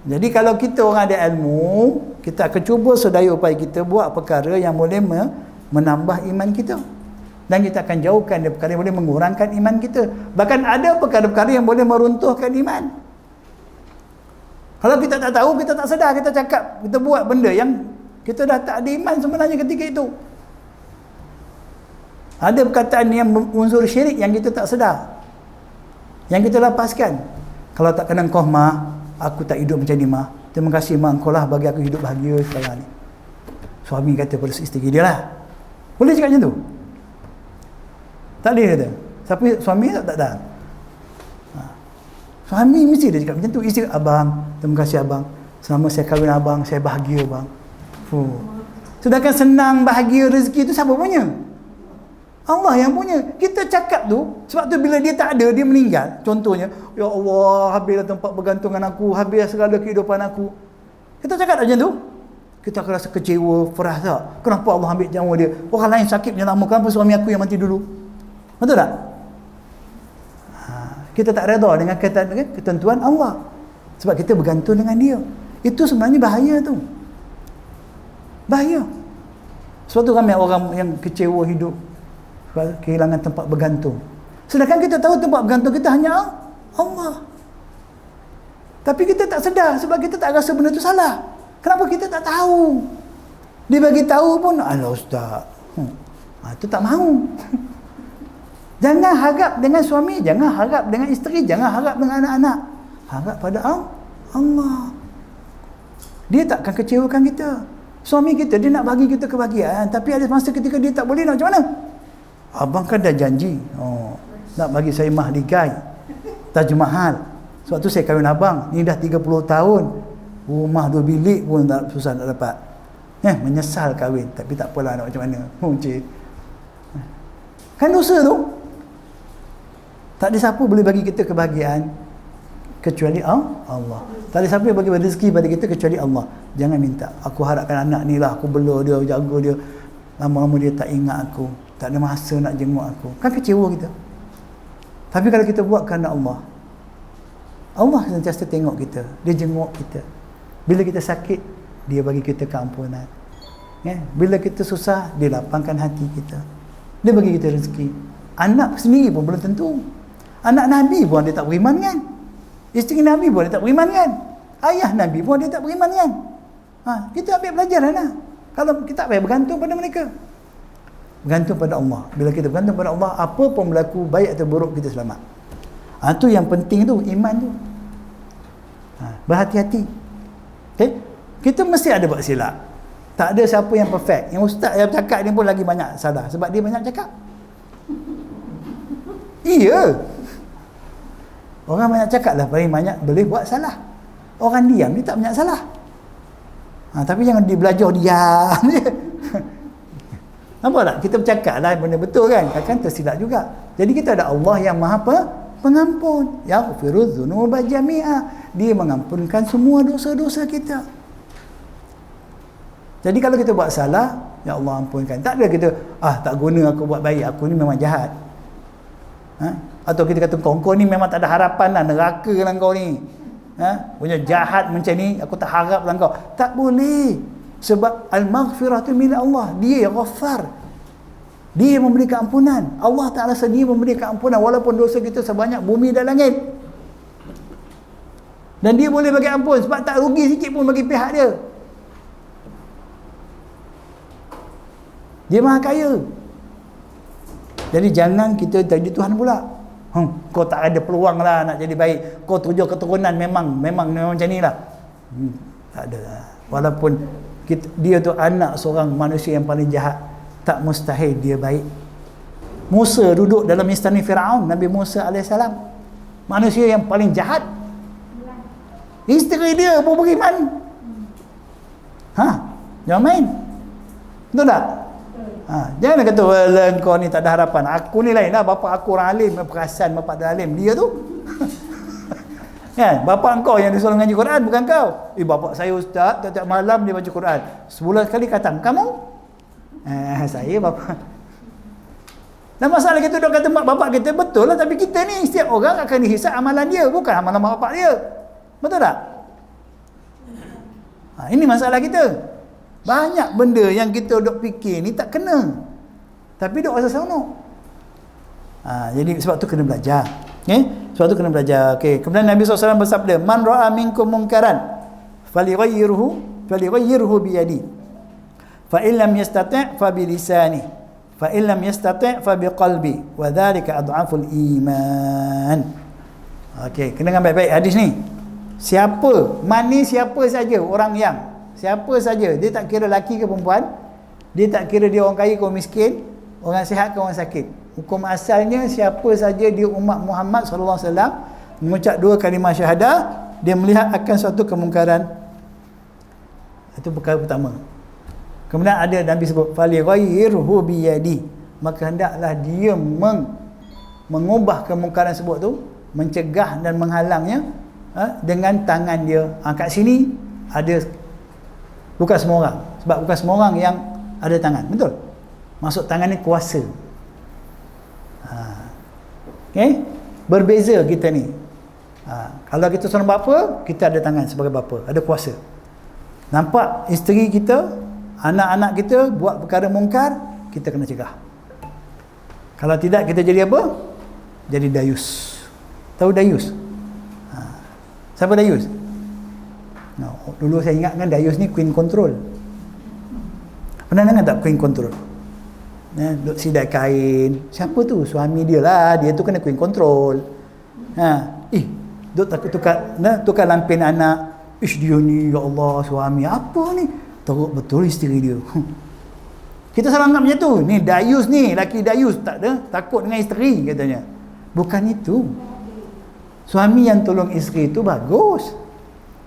Jadi kalau kita orang ada ilmu, kita akan cuba sedaya upaya kita buat perkara yang boleh menambah iman kita. Dan kita akan jauhkan dari perkara yang boleh mengurangkan iman kita. Bahkan ada perkara-perkara yang boleh meruntuhkan iman. Kalau kita tak tahu, kita tak sedar, kita cakap, kita buat benda yang kita dah tak ada iman sebenarnya ketika itu. Ada perkataan yang unsur syirik yang kita tak sedar, yang kita lepaskan. Kalau tak kena kau mah, aku tak hidup macam ni mah. Terima kasih mah, engkau lah bagi aku hidup bahagia sekarang ni. Suami kata pada isteri dia lah. Boleh cakap macam tu? Tak boleh kata. Siapa suami tak ada. Suami mesti dia cakap macam tu. Isteri, abang, terima kasih abang. Selama saya kahwin abang, saya bahagia bang. Sedangkan senang bahagia rezeki tu siapa punya? Allah yang punya. Kita cakap tu, sebab tu bila dia tak ada, dia meninggal. Contohnya, ya Allah, habislah tempat bergantungan aku, habis segala kehidupan aku. Kita cakap tak macam tu? Kita akan rasa kecewa, frah tak? Kenapa Allah ambil nyawa dia? Orang lain sakit macam lama, kenapa suami aku yang mati dulu? Betul tak? Kita tak redha dengan ketentuan Allah. Sebab kita bergantung dengan dia. Itu sebenarnya bahaya tu. Bahaya. Sebab tu ramai orang yang kecewa hidup, kehilangan tempat bergantung. Sedangkan kita tahu tempat bergantung kita hanya Allah. Tapi kita tak sedar sebab kita tak rasa benda tu salah. Kenapa kita tak tahu? Dia bagi tahu pun, alah ustaz. Itu tak mahu. Jangan harap dengan suami, jangan harap dengan isteri, jangan harap dengan anak-anak. Harap pada Allah. Dia takkan kecewakan kita. Suami kita, dia nak bagi kita kebahagiaan, tapi ada masa ketika dia tak boleh, nak macam mana? Abang kan dah janji, nak bagi saya mahligai, Taj Mahal. Sebab tu saya kahwin abang. Ni dah 30 tahun. Rumah 2 bilik pun tak, susah nak dapat. Menyesal kahwin, tapi tak apalah, nak macam mana. Kan dosa tu. Tak ada siapa boleh bagi kita kebahagiaan kecuali Allah. Tak ada siapa yang bagi rezeki pada kita kecuali Allah. Jangan minta, aku harapkan anak ni lah, aku bela dia, jaga dia, lama-lama dia tak ingat aku, tak ada masa nak jenguk aku. Kan kecewa kita. Tapi kalau kita buat kerana Allah, Allah sentiasa tengok kita, dia jenguk kita. Bila kita sakit, dia bagi kita keampunan. Bila kita susah, dia lapangkan hati kita, dia bagi kita rezeki. Anak sendiri pun belum tentu. Anak Nabi pun dia tak beriman kan? Isteri Nabi pun dia tak beriman kan? Ayah Nabi pun dia tak beriman kan? Kita ambil pelajaran lah. Kalau kita tak payah bergantung pada mereka, bergantung pada Allah. Bila kita bergantung pada Allah, apa pun berlaku, baik atau buruk, kita selamat. Itu yang penting tu, iman tu. Berhati-hati. Okay? Kita mesti ada buat silap. Tak ada siapa yang perfect. Yang ustaz yang cakap ni pun lagi banyak salah, sebab dia banyak cakap. Iya. Orang banyak cakap lah, paling banyak boleh buat salah. Orang diam, dia tak banyak salah. Tapi jangan dia belajar diam je. Nampak tak? Kita bercakap lah benda betul kan? Kan tersilap juga. Jadi kita ada Allah yang maha pengampun. Yaghfirudz dzunuba jami'a. Dia mengampunkan semua dosa-dosa kita. Jadi kalau kita buat salah, ya Allah ampunkan. Tak ada kita, tak guna aku buat baik, aku ni memang jahat. Atau kita kata kau ni memang tak ada harapan lah, neraka lah kau ni. Punya jahat macam ni, aku tak harap lah kau. Tak boleh. Sebab al-maghfiratu milik Allah. Dia yang Ghaffar. Dia yang memberi keampunan. Allah Ta'ala sendiri memberi keampunan walaupun dosa kita sebanyak bumi dan langit. Dan dia boleh bagi ampun sebab tak rugi sikit pun bagi pihak dia. Dia maha kaya. Jadi jangan kita jadi Tuhan pula. Kau tak ada peluang lah nak jadi baik. Kau 7 keturunan memang macam ni lah. Tak ada. Walaupun dia tu anak seorang manusia yang paling jahat, tak mustahil dia baik. Musa duduk dalam istana Firaun, Nabi Musa AS, manusia yang paling jahat. Isteri dia pun beriman. Jangan main. Betul tak? Jangan kata kau ni tak ada harapan. Aku ni lain lah. Bapa aku orang alim, perasan bapa dia alim. Dia tu kan, bapa engkau yang disuruh ngaji Quran, bukan kau. Bapa saya ustaz, tiap-tiap malam dia baca Quran. Sebulan sekali khatam. Kamu? Saya bapa. Dan masalah kita dok kata mak bapak kita, betul lah, tapi kita ni setiap orang akan dihisap amalan dia, bukan amalan mak bapak dia. Betul tak? Ini masalah kita. Banyak benda yang kita dok fikir ni tak kena, tapi dok rasa seronok. Jadi sebab tu kena belajar. Sebab tu kena belajar. Kemudian Nabi SAW bersabda, man ra'a minkum munkaran falyughayyirhu biyadi, fa in lam yastati' fa bilisani, fa in lam yastati' fa biqalbi, wa dhalika adhaful iman. Kena dengar baik-baik hadis ni. Siapa saja orang yang, siapa saja, dia tak kira lelaki ke perempuan, dia tak kira dia orang kaya ke orang miskin, orang sihat ke orang sakit. Hukum asalnya siapa saja dia umat Muhammad SAW mengucap 2 kalimah syahadah, dia melihat akan suatu kemungkaran. Itu perkara pertama. Kemudian ada Nabi sebut falyughayyirhu biyadi, maka hendaklah dia mengubah kemungkaran sebut tu, mencegah dan menghalangnya dengan tangan dia. Kat sini ada, bukan semua orang, sebab bukan semua orang yang ada tangan, betul? Maksud tangan ni kuasa. Berbeza kita ni. Kalau kita seorang bapa, kita ada tangan sebagai bapa, ada kuasa. Nampak isteri kita, anak-anak kita buat perkara mungkar, kita kena cegah. Kalau tidak, kita jadi apa? Jadi dayus. Tahu dayus? Siapa dayus? Dulu saya ingatkan dayus ni queen control. Pernah dengar tak queen control? Duk sidai kain. Siapa tu? Suami dia lah. Dia tu kena queen control. Duk takut tukar lampin anak. Dia ni, ya Allah, suami apa ni? Teruk betul isteri dia. Kita salah anggap macam tu. Ni dayus ni, laki dayus, tak ada takut dengan isteri katanya. Bukan itu. Suami yang tolong isteri tu bagus.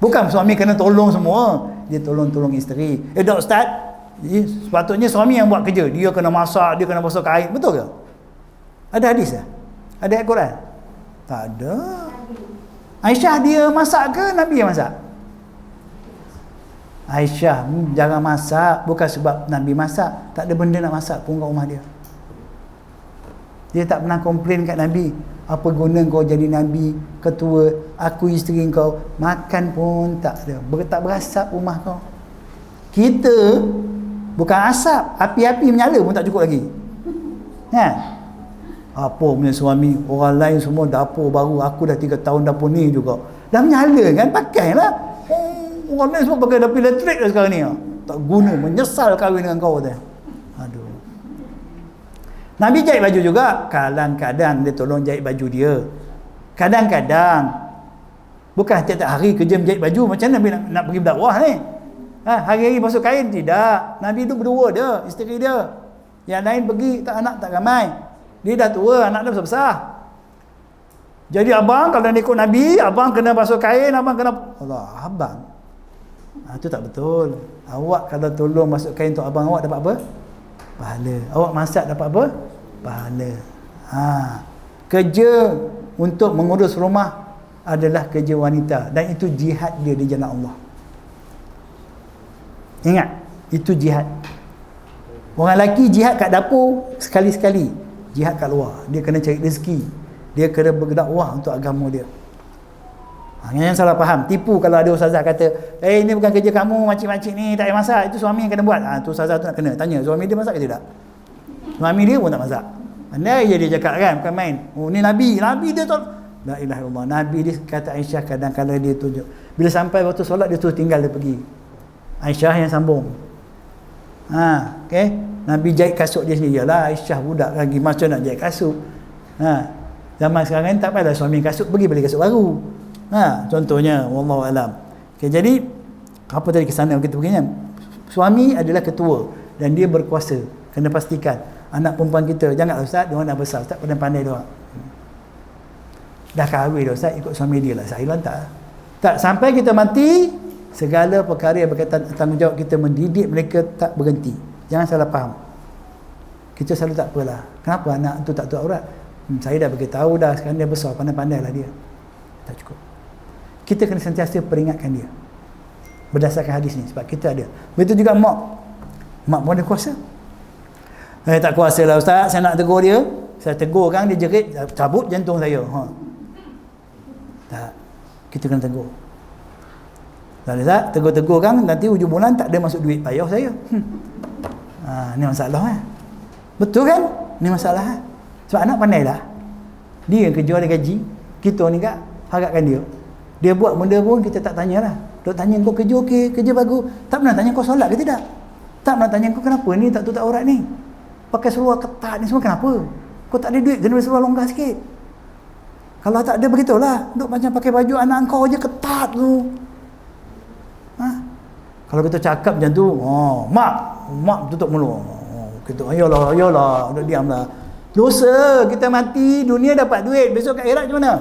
Bukan suami kena tolong semua. Dia tolong isteri. Dah ustaz, sepatutnya suami yang buat kerja. Dia kena masak, dia kena basuh kain. Betul ke? Ada hadis tak? Ada ayat Quran? Tak ada. Aisyah dia masak ke Nabi yang masak? Aisyah jangan masak, bukan sebab Nabi masak, tak ada benda nak masak pun kat rumah dia. Dia tak pernah komplain kat Nabi, apa guna kau jadi Nabi, ketua, aku isteri kau, makan pun tak ada, tak berasap rumah kau. Kita bukan asap, api-api menyala pun tak cukup lagi. Apa punya suami, orang lain semua dapur baru, aku dah 3 tahun dapur ni juga. Dah menyala kan, pakailah. Orang lain semua pakai dapur elektrik dah sekarang ni. Tak guna, menyesal kahwin dengan kau tu. Aduh. Nabi jahit baju juga. Kadang-kadang dia tolong jahit baju dia. Kadang-kadang. Bukan tiap-tiap hari kerja menjahit baju. Macam Nabi nak pergi berdakwah ni. Hari-hari basuh kain? Tidak. Nabi tu berdua dia, isteri dia. Yang lain pergi, tak anak tak ramai. Dia dah tua, anak dah besar-besar. Jadi abang kalau ikut Nabi, abang kena basuh kain, abang kena... Allah, abang. Itu tak betul. Awak kalau tolong basuh kain untuk abang awak dapat apa? Pahala. Awak masak dapat apa? Pahala. Kerja untuk mengurus rumah adalah kerja wanita, dan itu jihad dia di jalan Allah. Ingat, itu jihad. Orang lelaki jihad kat dapur sekali-sekali, jihad kat luar. Dia kena cari rezeki, dia kena berdakwah untuk agama dia. Yang salah faham, tipu kalau ada ustazah kata, ini bukan kerja kamu, makcik-makcik ni tak payah masak, itu suami yang kena buat. Tu ustazah tu nak kena tanya, suami dia masak ke tidak? Suami dia pun tak masak. Pandai je dia cakap kan, bukan main. Ni Nabi dia tu. La ilaha illallah. Nabi dia kata Aisyah kadang-kadang dia tunjuk. Bila sampai waktu solat dia terus tinggal, dia pergi. Aisyah yang sambung. Okay. Nabi jahit kasut dia sendiri. Yalah, Aisyah budak lagi macam nak jahit kasut. Zaman sekarang tak payahlah suami kasut pergi beli kasut baru. Contohnya wallahu alam. Jadi apa tadi ke sana kita perginya? Suami adalah ketua dan dia berkuasa. Kena pastikan anak perempuan kita, janganlah ustaz, dia orang dah besar, ustaz pandai-pandai dia orang. Dah kahwin dah ustaz, ikut suami dia lah. Saya lantak. Tak sampai kita mati, segala perkara yang berkaitan tanggungjawab kita mendidik mereka tak berhenti. Jangan salah faham. Kita selalu tak apalah. Kenapa anak tu tak tahu aurat? Saya dah beritahu dah, sekarang dia besar, pandai-pandailah dia. Tak cukup. Kita kena sentiasa peringatkan dia. Berdasarkan hadis ni, sebab kita ada. Begitu juga mak. Mak pun ada kuasa. Tak kuasa lah ustaz, saya nak tegur dia. Saya tegur kan, dia jerit, cabut jantung saya. Tak. Kita kena tegur. Tak ada tak? Tegur-tegur kan, nanti hujung bulan tak ada masuk duit payah saya. Ni masalah Betul kan? Ni masalah Sebab anak pandai lah. Dia yang kerja ada gaji, kita ni kat harapkan dia. Dia buat benda pun kita tak tanyalah. Dok tanya kau kerja okey, kerja bagus. Tak pernah tanya kau solat ke tidak. Tak pernah tanya kau kenapa ni tak tutup aurat ni. Pakai seluar ketat ni semua kenapa? Kau tak ada duit, kena seluar longgar sikit. Kalau tak ada begitulah. Duk macam pakai baju anak kau je ketat tu. Kalau kita cakap macam tu, mak tutup mulut. Kita ayolah, duduk diamlah. Dosa, kita mati, dunia dapat duit, besok kat akhirat macam mana?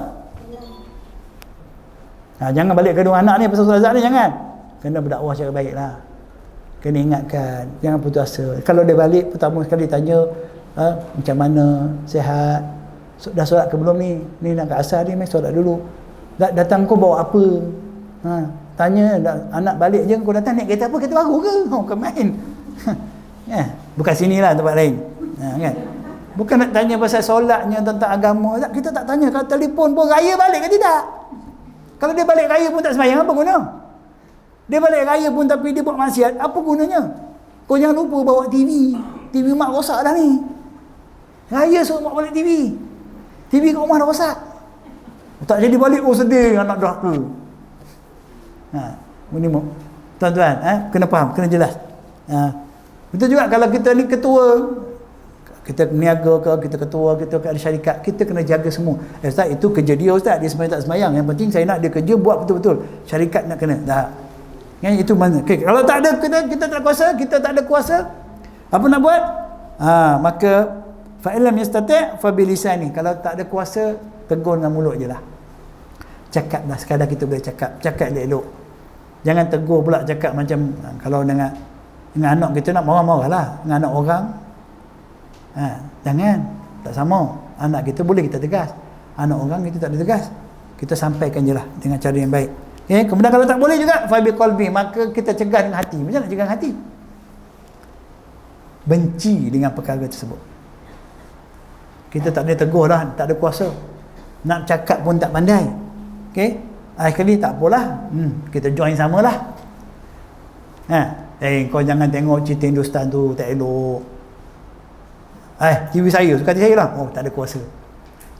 Jangan balik kedua anak ni pasal Azab ni, jangan. Kena berdakwah secara baiklah. Kena ingatkan, jangan putus asa. Kalau dia balik pertama sekali tanya macam mana, sihat, dah solat ke belum ni? Ni nak kat asar ni, mai solat dulu. Datang kau bawa apa? Tanya anak balik je, kau datang naik kereta apa? Kereta baru ke? Kau main. Bukan sinilah, tempat lain. Kan? Bukan nak tanya pasal solatnya, tentang agama. Kita tak tanya. Kalau telefon pun raya balik ke tidak? Kalau dia balik raya pun tak sembahyang, apa guna? Dia balik raya pun tapi dia buat maksiat, apa gunanya? Kau jangan lupa bawa TV. TV mak rosak dah ni. Raya suruh mak balik TV. TV kat rumah dah rosak. Tak jadi balik, sedih anak derhaka. Ini tuan-tuan, kena faham, kena jelas. Betul juga kalau kita ni ketua, kita niaga ke, kita ketua, kita ada syarikat, kita kena jaga semua. Ustaz, itu kerja dia ustaz, dia sembahyang tak sembahyang. Yang penting saya nak dia kerja buat betul-betul. Syarikat nak kena. Dah. Yang itu mana? Okay. Kalau tak ada kita tak kuasa, kita tak ada kuasa, apa nak buat? Maka fa illam yastati' fa bilisani. Kalau tak ada kuasa, tegur dengan mulut je lah. Cakaplah sekadar kita boleh cakap elok-elok. Jangan tegur pula cakap macam kalau dengan anak kita nak marah-marah lah dengan anak orang. Jangan, tak sama. Anak kita boleh kita tegas, anak orang kita tak ada tegas. Kita sampaikan je lah dengan cara yang baik. Okay? Kemudian kalau tak boleh juga fa bi qalbi, maka kita cegah dengan hati. Macam nak cegah dengan hati? Benci dengan perkara tersebut. Kita tak boleh tegur dah, tak ada kuasa. Nak cakap pun tak pandai. Okey, akhirnya tak apalah, kita join samalah. Kau jangan tengok cerita Hindustan tu, tak elok. TV saya, suka hati saya lah. Tak ada kuasa.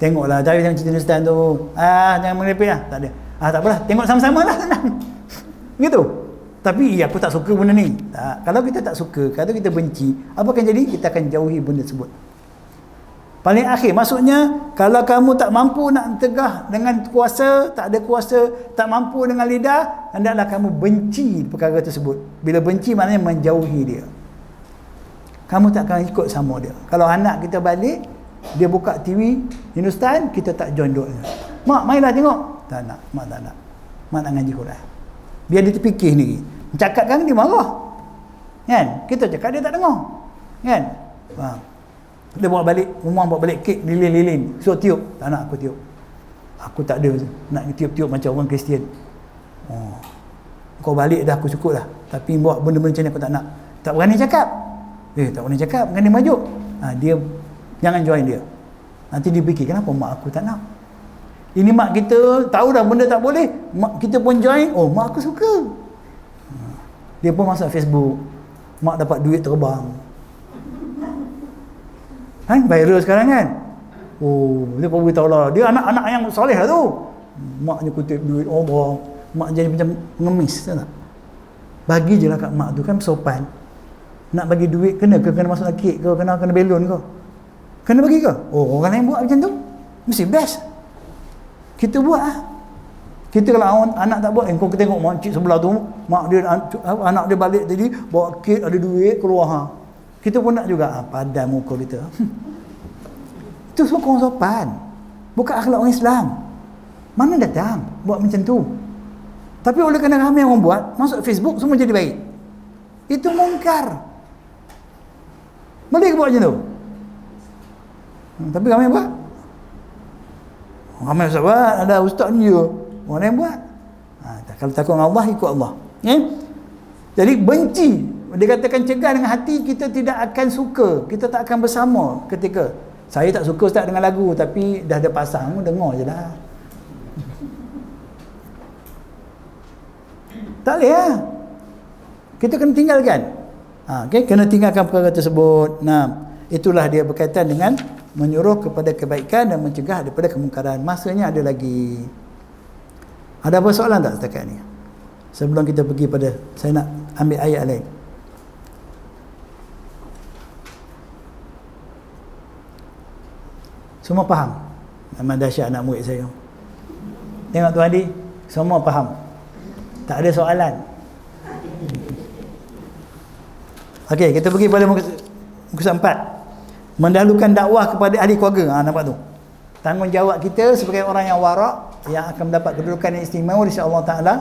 Tengoklah, jangan cerita Hindustan tu. Jangan merepek lah, tak ada. Tak apalah, tengok sama-sama lah, senang. Begitu. Tapi aku tak suka benda ni. Kalau kita tak suka, kalau kita benci, apa akan jadi? Kita akan jauhi benda tersebut. Paling akhir, maksudnya kalau kamu tak mampu nak tegah dengan kuasa, tak ada kuasa, tak mampu dengan lidah, hendaklah kamu benci perkara tersebut. Bila benci maknanya menjauhi dia. Kamu tak akan ikut sama dia. Kalau anak kita balik, dia buka TV Hindustan, kita tak join doa. Mak, mainlah tengok. Tak nak, mak tak nak. Mak nak ngaji Quran. Biar dia terfikir sendiri. Cakap kan dia marah. Kan? Kita cakap dia tak dengar. Kan? Faham? Dia bawa balik, rumah bawa balik kek lilin-lilin. So tiup. Tak nak aku tiup. Aku tak ada nak tiup-tiup macam orang Kristian. Kau balik dah, aku cukup dah. Tapi buat benda-benda macam ni aku tak nak. Tak berani cakap. Tak berani cakap, berani maju. Dia jangan join dia. Nanti dia fikir, kenapa mak aku tak nak? Ini mak kita tahu dah benda tak boleh, mak kita pun join. Mak aku suka. Dia pun masuk Facebook. Mak dapat duit terbang. Viral sekarang kan. Dia pun beritahu lah, dia anak-anak yang soleh lah tu. Maknya kutip duit orang, mak jadi macam pengemis, tahu tak? Bagi je lah kat mak tu, kan sopan. Nak bagi duit kena ke? Kena masuk nakik ke? Kena belon ke? Kena bagi ke? Oh, orang lain buat macam tu mesti best. Kita buat lah. Kita kalau anak tak buat, kau tengok makcik sebelah tu, mak dia, anak dia balik tadi bawa kek, ada duit keluar, ha. Kita pun nak juga, padan muka kita. Itu semua orang sopan, bukan akhlak orang Islam. Mana datang buat macam tu? Tapi oleh kerana ramai orang buat, masuk Facebook semua jadi baik. Itu mungkar. Boleh ke buat macam tu? Tapi ramai buat. Ramai sahabat, ada ustaz ni je, orang lain buat. Kalau takut dengan Allah, ikut Allah. Jadi benci, dikatakan cegah dengan hati, kita tidak akan suka, kita tak akan bersama ketika. Saya tak suka ustaz dengan lagu, tapi dah ada pasang, dengar je lah. Tak boleh lah. Kita kena tinggalkan. Kena tinggalkan perkara tersebut. Itulah dia berkaitan dengan menyuruh kepada kebaikan dan mencegah daripada kemungkaran. Masanya ada lagi. Ada apa soalan tak setakat ni? Sebelum kita pergi pada, saya nak ambil ayat lain. Semua faham? Memang dahsyat anak murid saya. Tengok Tuan Hadi, semua faham. Tak ada soalan. Okey, kita pergi pada muka 4. Mendahulukan dakwah kepada ahli keluarga. Nampak tu? Tanggungjawab kita sebagai orang yang warak, yang akan mendapat kedudukan yang istimewa di sisi Allah Ta'ala.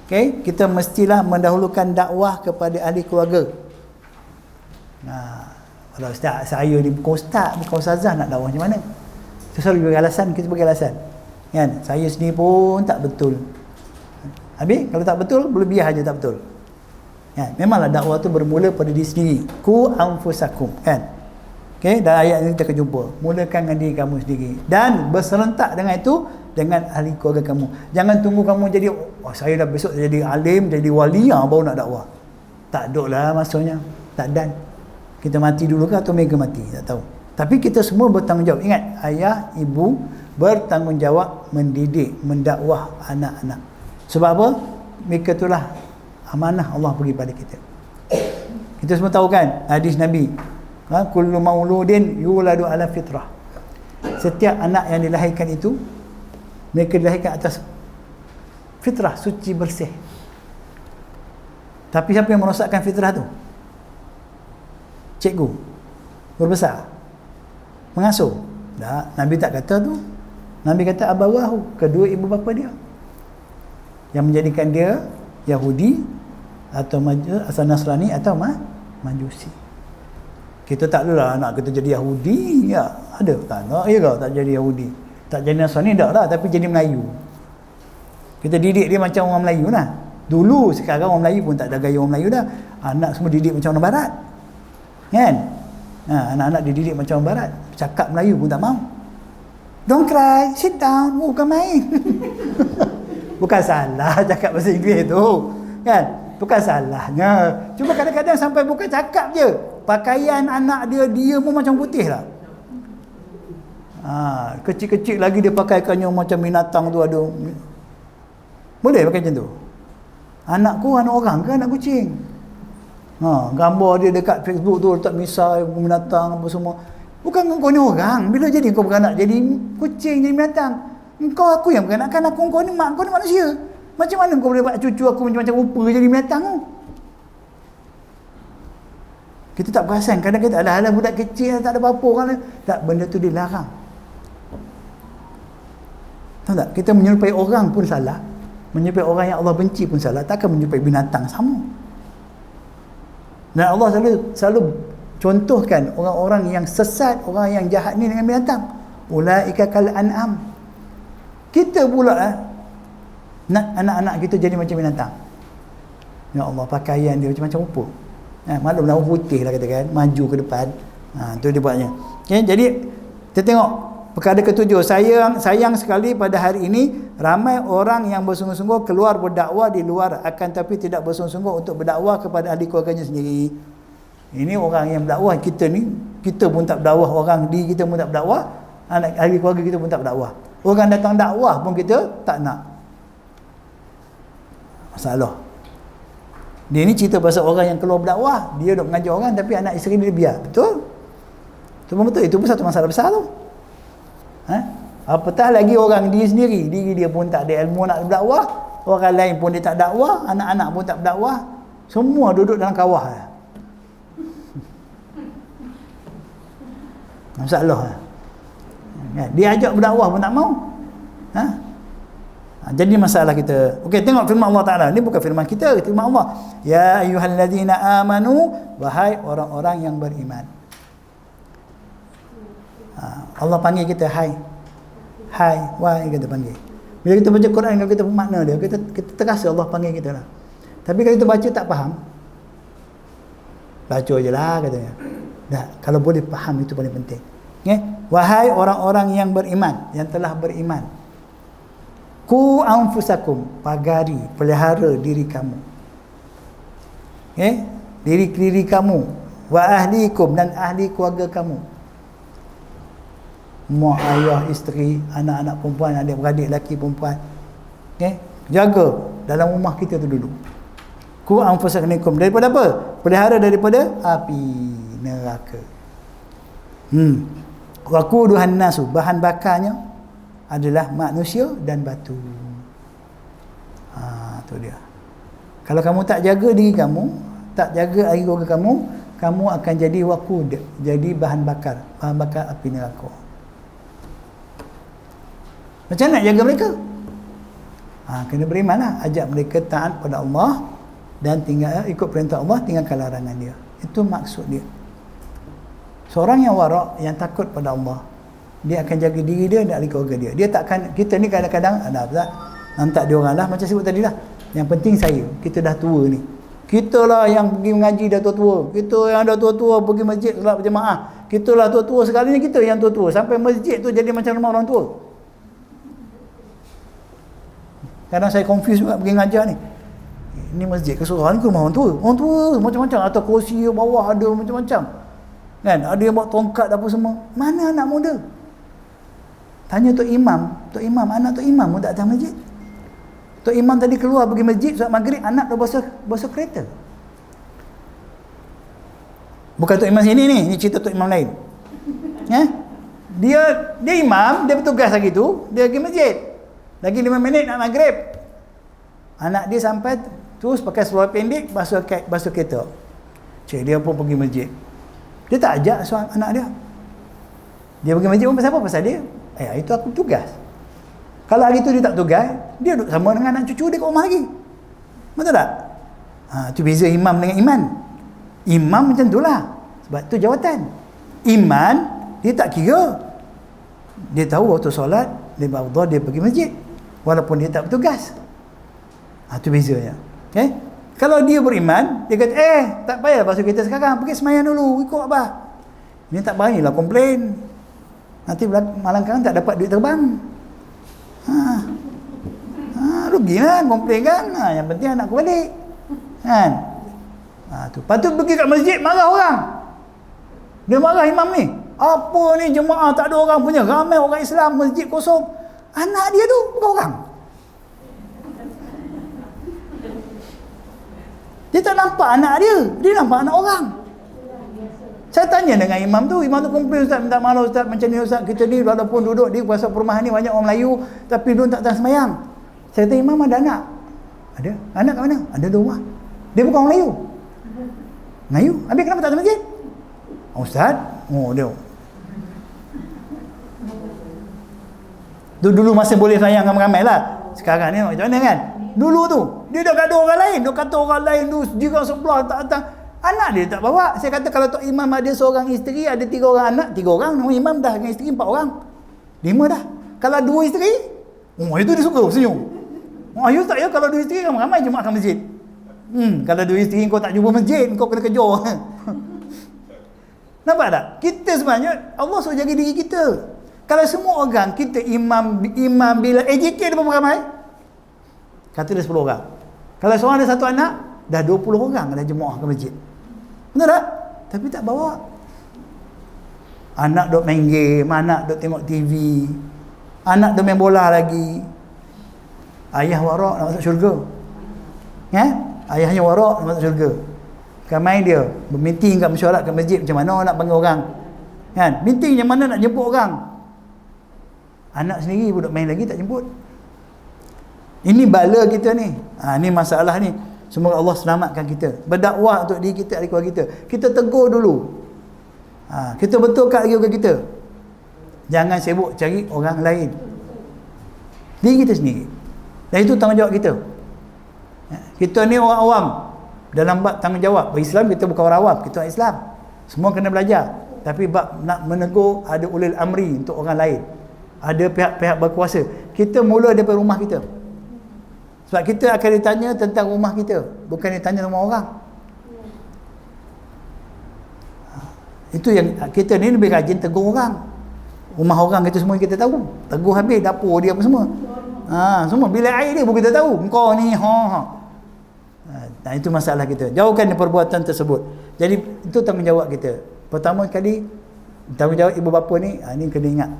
Okay? Kita mestilah mendahulukan dakwah kepada ahli keluarga. Kalau ustaz, saya ni bukan ustaz, bukan ustazah, nak dakwah macam mana? Itu selalu bagi alasan, kita bagi alasan. Kan? Saya sendiri pun tak betul. Habis, kalau tak betul, berlebihan je tak betul. Kan? Memanglah dakwah tu bermula pada diri sendiri. Ku anfusakum. Kan? Okay, dan ayat ini kita akan jumpa. Mulakan dengan diri kamu sendiri. Dan berserentak dengan itu, dengan ahli keluarga kamu. Jangan tunggu kamu jadi, saya dah besok jadi alim, jadi wali, baru nak dakwah. Tak duk lah maksudnya. Tak dan. Kita mati dulu ke atau mereka mati? Tak tahu. Tapi kita semua bertanggungjawab. Ingat, ayah, ibu bertanggungjawab mendidik, mendakwah anak-anak. Sebab apa? Mereka itulah amanah Allah bagi pada kita. Kita semua tahu kan hadis Nabi, kullu mauludin yuladu ala fitrah. Setiap anak yang dilahirkan itu, mereka dilahirkan atas fitrah, suci, bersih. Tapi siapa yang merosakkan fitrah tu? Cikgu, berbesar, mengasuh. Tak, Nabi tak kata tu. Nabi kata abawahu, kedua ibu bapa dia, yang menjadikan dia Yahudi atau asal Nasrani atau Majusi. Kita tak adalah anak kita jadi Yahudi, ya. Ada tak nak ya ke tak jadi Yahudi, tak jadi Nasrani dah lah, tapi jadi Melayu. Kita didik dia macam orang Melayu lah. Dulu, sekarang orang Melayu pun tak ada gaya orang Melayu dah. Anak semua didik macam orang Barat. Kan? Anak-anak dididik macam orang Barat. Cakap Melayu pun tak mau. Don't cry, sit down. Bukan main. Bukan salah cakap bahasa Inggeris tu. Kan? Bukan salahnya. Cuma kadang-kadang sampai bukan cakap je, pakaian anak dia pun macam putih lah. Kecil-kecil lagi dia pakaikannya macam binatang tu ada. Boleh pakai macam tu? Anakku anak orang ke anak kucing? Gambar dia dekat Facebook tu letak misai binatang apa semua. Bukan kau ni orang. Bila jadi kau beranak jadi kucing, jadi binatang? Engkau aku yang beranakkan aku, kau ni mak, kau ni manusia. Macam mana kau boleh buat cucu aku macam-macam rupa jadi binatang tu? Kita tak perasan. Kadang kita ada halang budak kecil, tak ada apa-apa orang. Tak, benda tu dilarang. Tahu tak? Kita menyerupai orang pun salah. Menyerupai orang yang Allah benci pun salah. Takkan menyerupai binatang sama. Dan Allah selalu contohkan orang-orang yang sesat, orang yang jahat ni dengan binatang. Ulaika kal an'am. Kita pula nak anak-anak kita jadi macam binatang. Ya Allah, pakaian dia macam-macam rupa. Maklumlah putih lah katakan, maju ke depan. Tu dia buatnya. Okay, jadi kita tengok perkara ketujuh, sayang sekali pada hari ini ramai orang yang bersungguh-sungguh keluar berdakwah di luar, akan tapi tidak bersungguh-sungguh untuk berdakwah kepada ahli keluarganya sendiri. Ini orang yang berdakwah, kita ni, kita pun tak berdakwah, orang di kita pun tak berdakwah, anak ahli keluarga kita pun tak berdakwah. Orang datang dakwah pun kita tak nak. Masalah. Dia ni cerita pasal orang yang keluar berdakwah, dia duk mengajar orang tapi anak isteri dia biar. Betul? Itu pun betul. Itu pun satu masalah besar tu. Apatah lagi orang dia sendiri, diri dia pun tak ada ilmu nak berdakwah, orang lain pun dia tak dakwah, anak-anak pun tak berdakwah, semua duduk dalam kawah. Masalah. Dia ajak berdakwah pun tak mau. Jadi masalah kita. Okey, tengok firman Allah Taala. Ini bukan firman kita, firman Allah. Ya ayyuhallazina amanu, wahai orang-orang yang beriman. Allah panggil kita hai. Hai, wahai, kita panggil. Bila kita baca Quran, kalau kita makna dia, kita terasa Allah panggil kita lah. Tapi kalau kita baca tak faham, baca je lah katanya. Dah, kalau boleh faham itu paling penting. Wahai orang-orang yang beriman, yang telah beriman, ku anfusakum, pagari, pelihara diri kamu, diri kamu, wa ahlikum, dan ahli keluarga kamu, mak, ayah, isteri, anak-anak perempuan, adik-beradik lelaki perempuan, jaga dalam rumah kita tu dulu. Ku anfusakum, daripada apa? Pelihara daripada api neraka. Waquduhan nasu, bahan bakarnya adalah manusia dan batu. Tu dia. Kalau kamu tak jaga diri kamu, tak jaga ahli keluarga kamu, kamu akan jadi waqud, jadi bahan bakar api neraka. Macam mana nak jaga mereka? Kena berimanlah, ajak mereka taat pada Allah dan tinggal ikut perintah Allah, tinggalkan larangan dia. Itu maksud dia. Seorang yang warak, yang takut pada Allah, dia akan jaga diri dia dan ahli keluarga dia. Dia takkan, kita ni kadang-kadang nantak dia orang lah, macam sebut tadi lah. Yang penting saya, kita dah tua ni. Kita lah yang pergi mengaji dah tua-tua. Kita yang dah tua-tua pergi masjid solat berjemaah. Kita lah tua-tua sekali ni, kita yang tua-tua. Sampai masjid tu jadi macam rumah orang tua. Kadang saya confuse juga pergi ngajar ni. Ini masjid kesuruhan ke rumah orang tua? Orang tua macam-macam. Atau kursi bawah ada macam-macam. Kan? Ada yang bawa tongkat apa semua. Mana anak muda? Tanya Tok Imam, anak Tok Imam pun tak datang masjid. Tok Imam tadi keluar pergi masjid solat maghrib, anak dah basuh kereta. Bukan Tok Imam sini ni, ni cerita Tok Imam lain. Dia imam, dia bertugas lagi tu, dia pergi masjid. Lagi 5 minit nak maghrib. Anak dia sampai terus pakai seluar pendek basuh kereta. Cik dia pun pergi masjid. Dia tak ajak anak dia. Dia pergi masjid pun pasal apa? Pasal dia, itu aku tugas. Kalau hari tu dia tak tugas, dia duduk sama dengan anak cucu dia kat rumah lagi. Betul tak? Tu beza imam dengan iman. Imam macam tu lah. Sebab tu jawatan. Iman, dia tak kira. Dia tahu waktu solat, dia berdua, dia pergi masjid. Walaupun dia tak bertugas. Tu bezanya. Kalau dia beriman, dia kata, tak payah basuh kereta sekarang, pergi semayang dulu, ikut abah. Ini tak beranilah komplain. Nanti malam-malam tak dapat duit terbang. Rugi lah komplain kan. Yang penting anak aku balik. Kan? Tu. Lepas tu pergi kat masjid, marah orang. Dia marah imam ni. Apa ni jemaah tak ada orang punya, ramai orang Islam, masjid kosong. Anak dia tu bukan orang. Dia tak nampak anak dia nampak anak orang. Saya tanya dengan imam tu komplain, Ustaz minta maaf Ustaz, macam ni Ustaz, kita ni walaupun duduk di kuasa perumahan ni banyak orang Melayu, tapi dia tak datang semayang. Saya kata, imam ada anak? Ada. Anak kat mana? Ada 2 rumah. Dia bukan orang Melayu. Melayu? Habis kenapa tak datang masjid? Ustaz, dia dulu masih boleh sayang ramai-ramai lah. Sekarang ni macam mana kan? Dulu tu dia dah gaduh orang lain, dia kata orang lain tu jiran sebelah tak datang, anak dia tak bawa. Saya kata kalau Tok Imam ada seorang isteri, ada 3 orang anak, 3 orang, imam dah dengan isteri 4 orang, 5 dah. Kalau 2 isteri, itu dia suka senyum. You tak ya, kalau 2 isteri ramai jemaah kat masjid. Kalau 2 isteri kau tak jumpa masjid, kau kena kejar. Nampak tak? Kita sebenarnya Allah suruh jaga diri kita. Kalau semua orang kita imam bila AJK ada berapa ramai? Kata dia 10 orang. Kalau seorang ada 1 anak, dah 20 orang ada jemaah ke masjid. Betul tak? Tapi tak bawa. Anak duk main game, anak duk tengok TV, anak duk main bola lagi. Ayah warak nak masuk syurga. ayahnya warak masuk syurga. Ramai dia bermeeting kat mesyuarat kat masjid, macam mana nak panggil orang, kan? Meeting macam mana nak jemput orang, anak sendiri pun duk main lagi tak jemput. Ini bala kita ni. Ni masalah ni. Semoga Allah selamatkan kita. Berdakwah untuk diri kita, ahli keluarga kita. Kita tegur dulu. Kita betulkan ahli keluarga kita. Jangan sibuk cari orang lain. Diri kita sendiri. Dan itu tanggungjawab kita. Kita ni orang awam. Dalam bab tanggungjawab berislam, kita bukan orang awam, kita orang Islam. Semua kena belajar. Tapi bab nak menegur, ada ulil amri untuk orang lain. Ada pihak-pihak berkuasa. Kita mula daripada rumah kita. Sebab kita akan ditanya tentang rumah kita, bukan ditanya rumah orang. Itu yang kita ni lebih rajin tegur orang. Rumah orang kita semua kita tahu. Tegur habis, dapur dia apa semua. Semua bilik air dia pun kita tahu. Engkau ni Nah, itu masalah kita. Jauhkan perbuatan tersebut. Jadi itu tanggungjawab kita. Pertama kali tanggungjawab ibu bapa ni, ni kena ingat.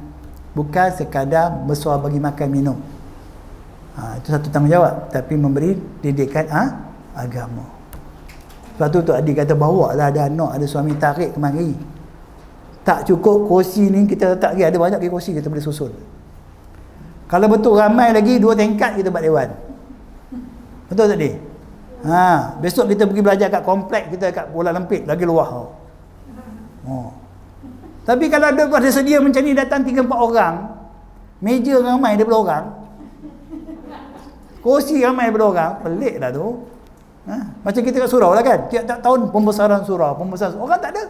Bukan sekadar bersuah bagi makan minum. Itu satu tanggungjawab, tapi memberi didikan agama. Sebab tu adik kata bawa lah ada anak, ada suami, tarik kemari. Tak cukup kursi ni kita letak lagi, ada banyak lagi kursi kita boleh susun. Kalau betul ramai lagi 2 tingkat kita buat dewan. Betul tak dia? Besok kita pergi belajar kat kompleks kita kat Bola Lempit, lagi luah. Tapi kalau ada sedia macam ni, datang 3-4 orang, meja ramai daripada orang, kursi ramai daripada orang, pelik lah tu. Macam kita kat surau lah kan, tiap-tiap tahun pembesaran surau, orang tak ada.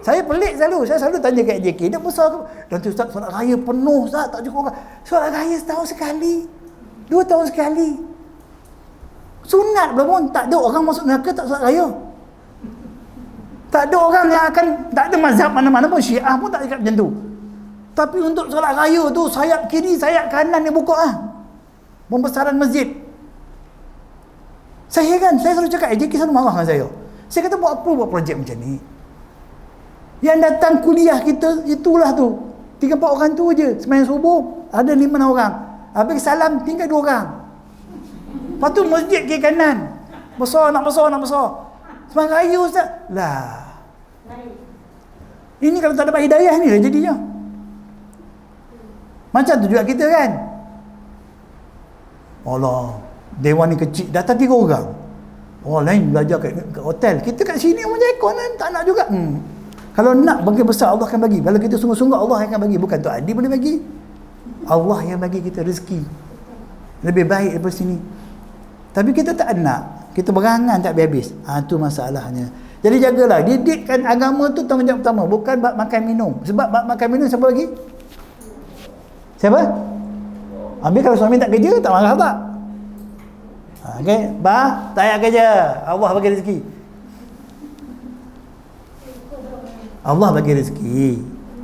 Saya pelik selalu, saya selalu tanya kat JK, dia besar ke? Dan tu Ustaz, solat raya penuh Ustaz, tak cukup orang. Solat raya setahun sekali, 2 tahun sekali. Sunat pun tak ada orang masuk neraka tak solat raya. Tak ada orang yang akan, tak ada mazhab mana-mana pun, Syiah pun tak cakap macam tu. Tapi untuk solat raya tu, sayap kiri, sayap kanan dia buka pembesaran masjid. Saya selalu cakap, JK selalu marah dengan saya. Saya kata, buat apa buat projek macam ni? Yang datang kuliah kita, itulah tu. 3-4 orang tu je. Sembahyang subuh, ada 5-6 orang. Habis salam, tinggal 2 orang. Lepas tu masjid kiri kanan. Besar. Sembahyang raya Ustaz. Lah. Ini kalau tak dapat hidayah ni lah jadinya. Macam tu juga kita kan. Allah, dewan ni kecil, datang 3 orang. Orang lain belajar kat hotel. Kita kat sini macam ekor kan, tak nak juga. Kalau nak bagi besar, Allah akan bagi. Kalau kita sungguh-sungguh, Allah akan bagi. Bukan Tok Adi boleh bagi. Allah yang bagi kita rezeki. Lebih baik daripada sini. Tapi kita tak nak. Kita berangan tak habis. Itu masalahnya. Jadi jagalah. Didikkan agama tu tanggungjawab pertama. Bukan bab makan minum. Sebab bab makan minum siapa lagi? Siapa? Habis kalau suami tak kerja, tak marah tak? Okay. Tak payah kerja. Allah bagi rezeki. Allah bagi rezeki.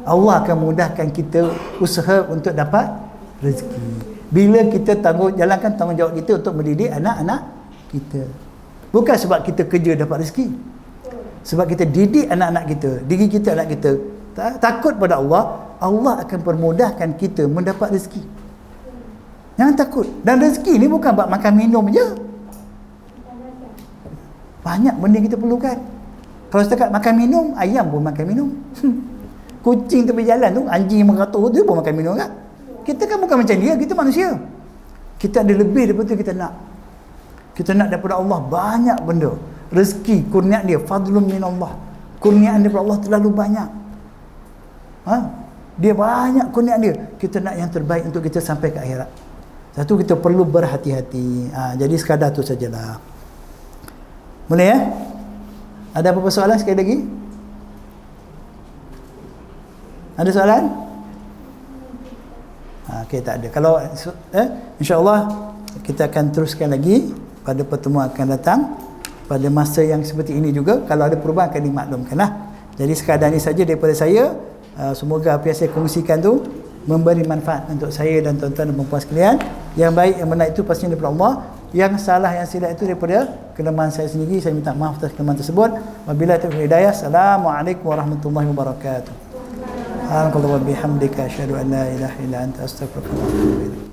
Allah akan mudahkan kita usaha untuk dapat rezeki. Bila kita jalankan tanggungjawab kita untuk mendidik anak-anak kita. Bukan sebab kita kerja dapat rezeki. Sebab kita didik anak-anak kita, diri kita, anak kita. Takut pada Allah, Allah akan permudahkan kita mendapat rezeki. Jangan takut. Dan rezeki ni bukan buat makan minum je. Banyak benda kita perlukan. Kalau setakat makan minum, ayam pun makan minum. Kucing tepi jalan tu, anjing mengatur tu pun makan minum kan. Kita kan bukan macam dia, kita manusia. Kita ada lebih daripada tu kita nak. Kita nak daripada Allah banyak benda. Rezeki, kurniaan dia, fadlun minallah. Kurniaan daripada Allah terlalu banyak. Dia banyak kurniaan dia. Kita nak yang terbaik untuk kita sampai ke akhirat. Satu, kita perlu berhati-hati. Jadi sekadar tu sajalah. Boleh ya? Ada apa-apa soalan sekali lagi? Ada soalan? Okey, tak ada. Kalau insya-Allah kita akan teruskan lagi pada pertemuan akan datang pada masa yang seperti ini juga. Kalau ada perubahan akan dimaklumkanlah. Jadi sekadar ini saja daripada saya. Semoga apa yang saya kongsikan tu memberi manfaat untuk saya dan tuan-tuan dan puan-puan sekalian. Yang baik, yang benar itu pastinya daripada Allah. Yang salah, yang silap itu daripada kelemahan saya sendiri. Saya minta maaf atas kelemahan tersebut. Wabillahi taufiq hidayah. Assalamualaikum warahmatullahi wabarakatuh. Alhamdulillah bihamdika asyhadu an la ilaha illa anta astaghfiruka wa atubu ilaik.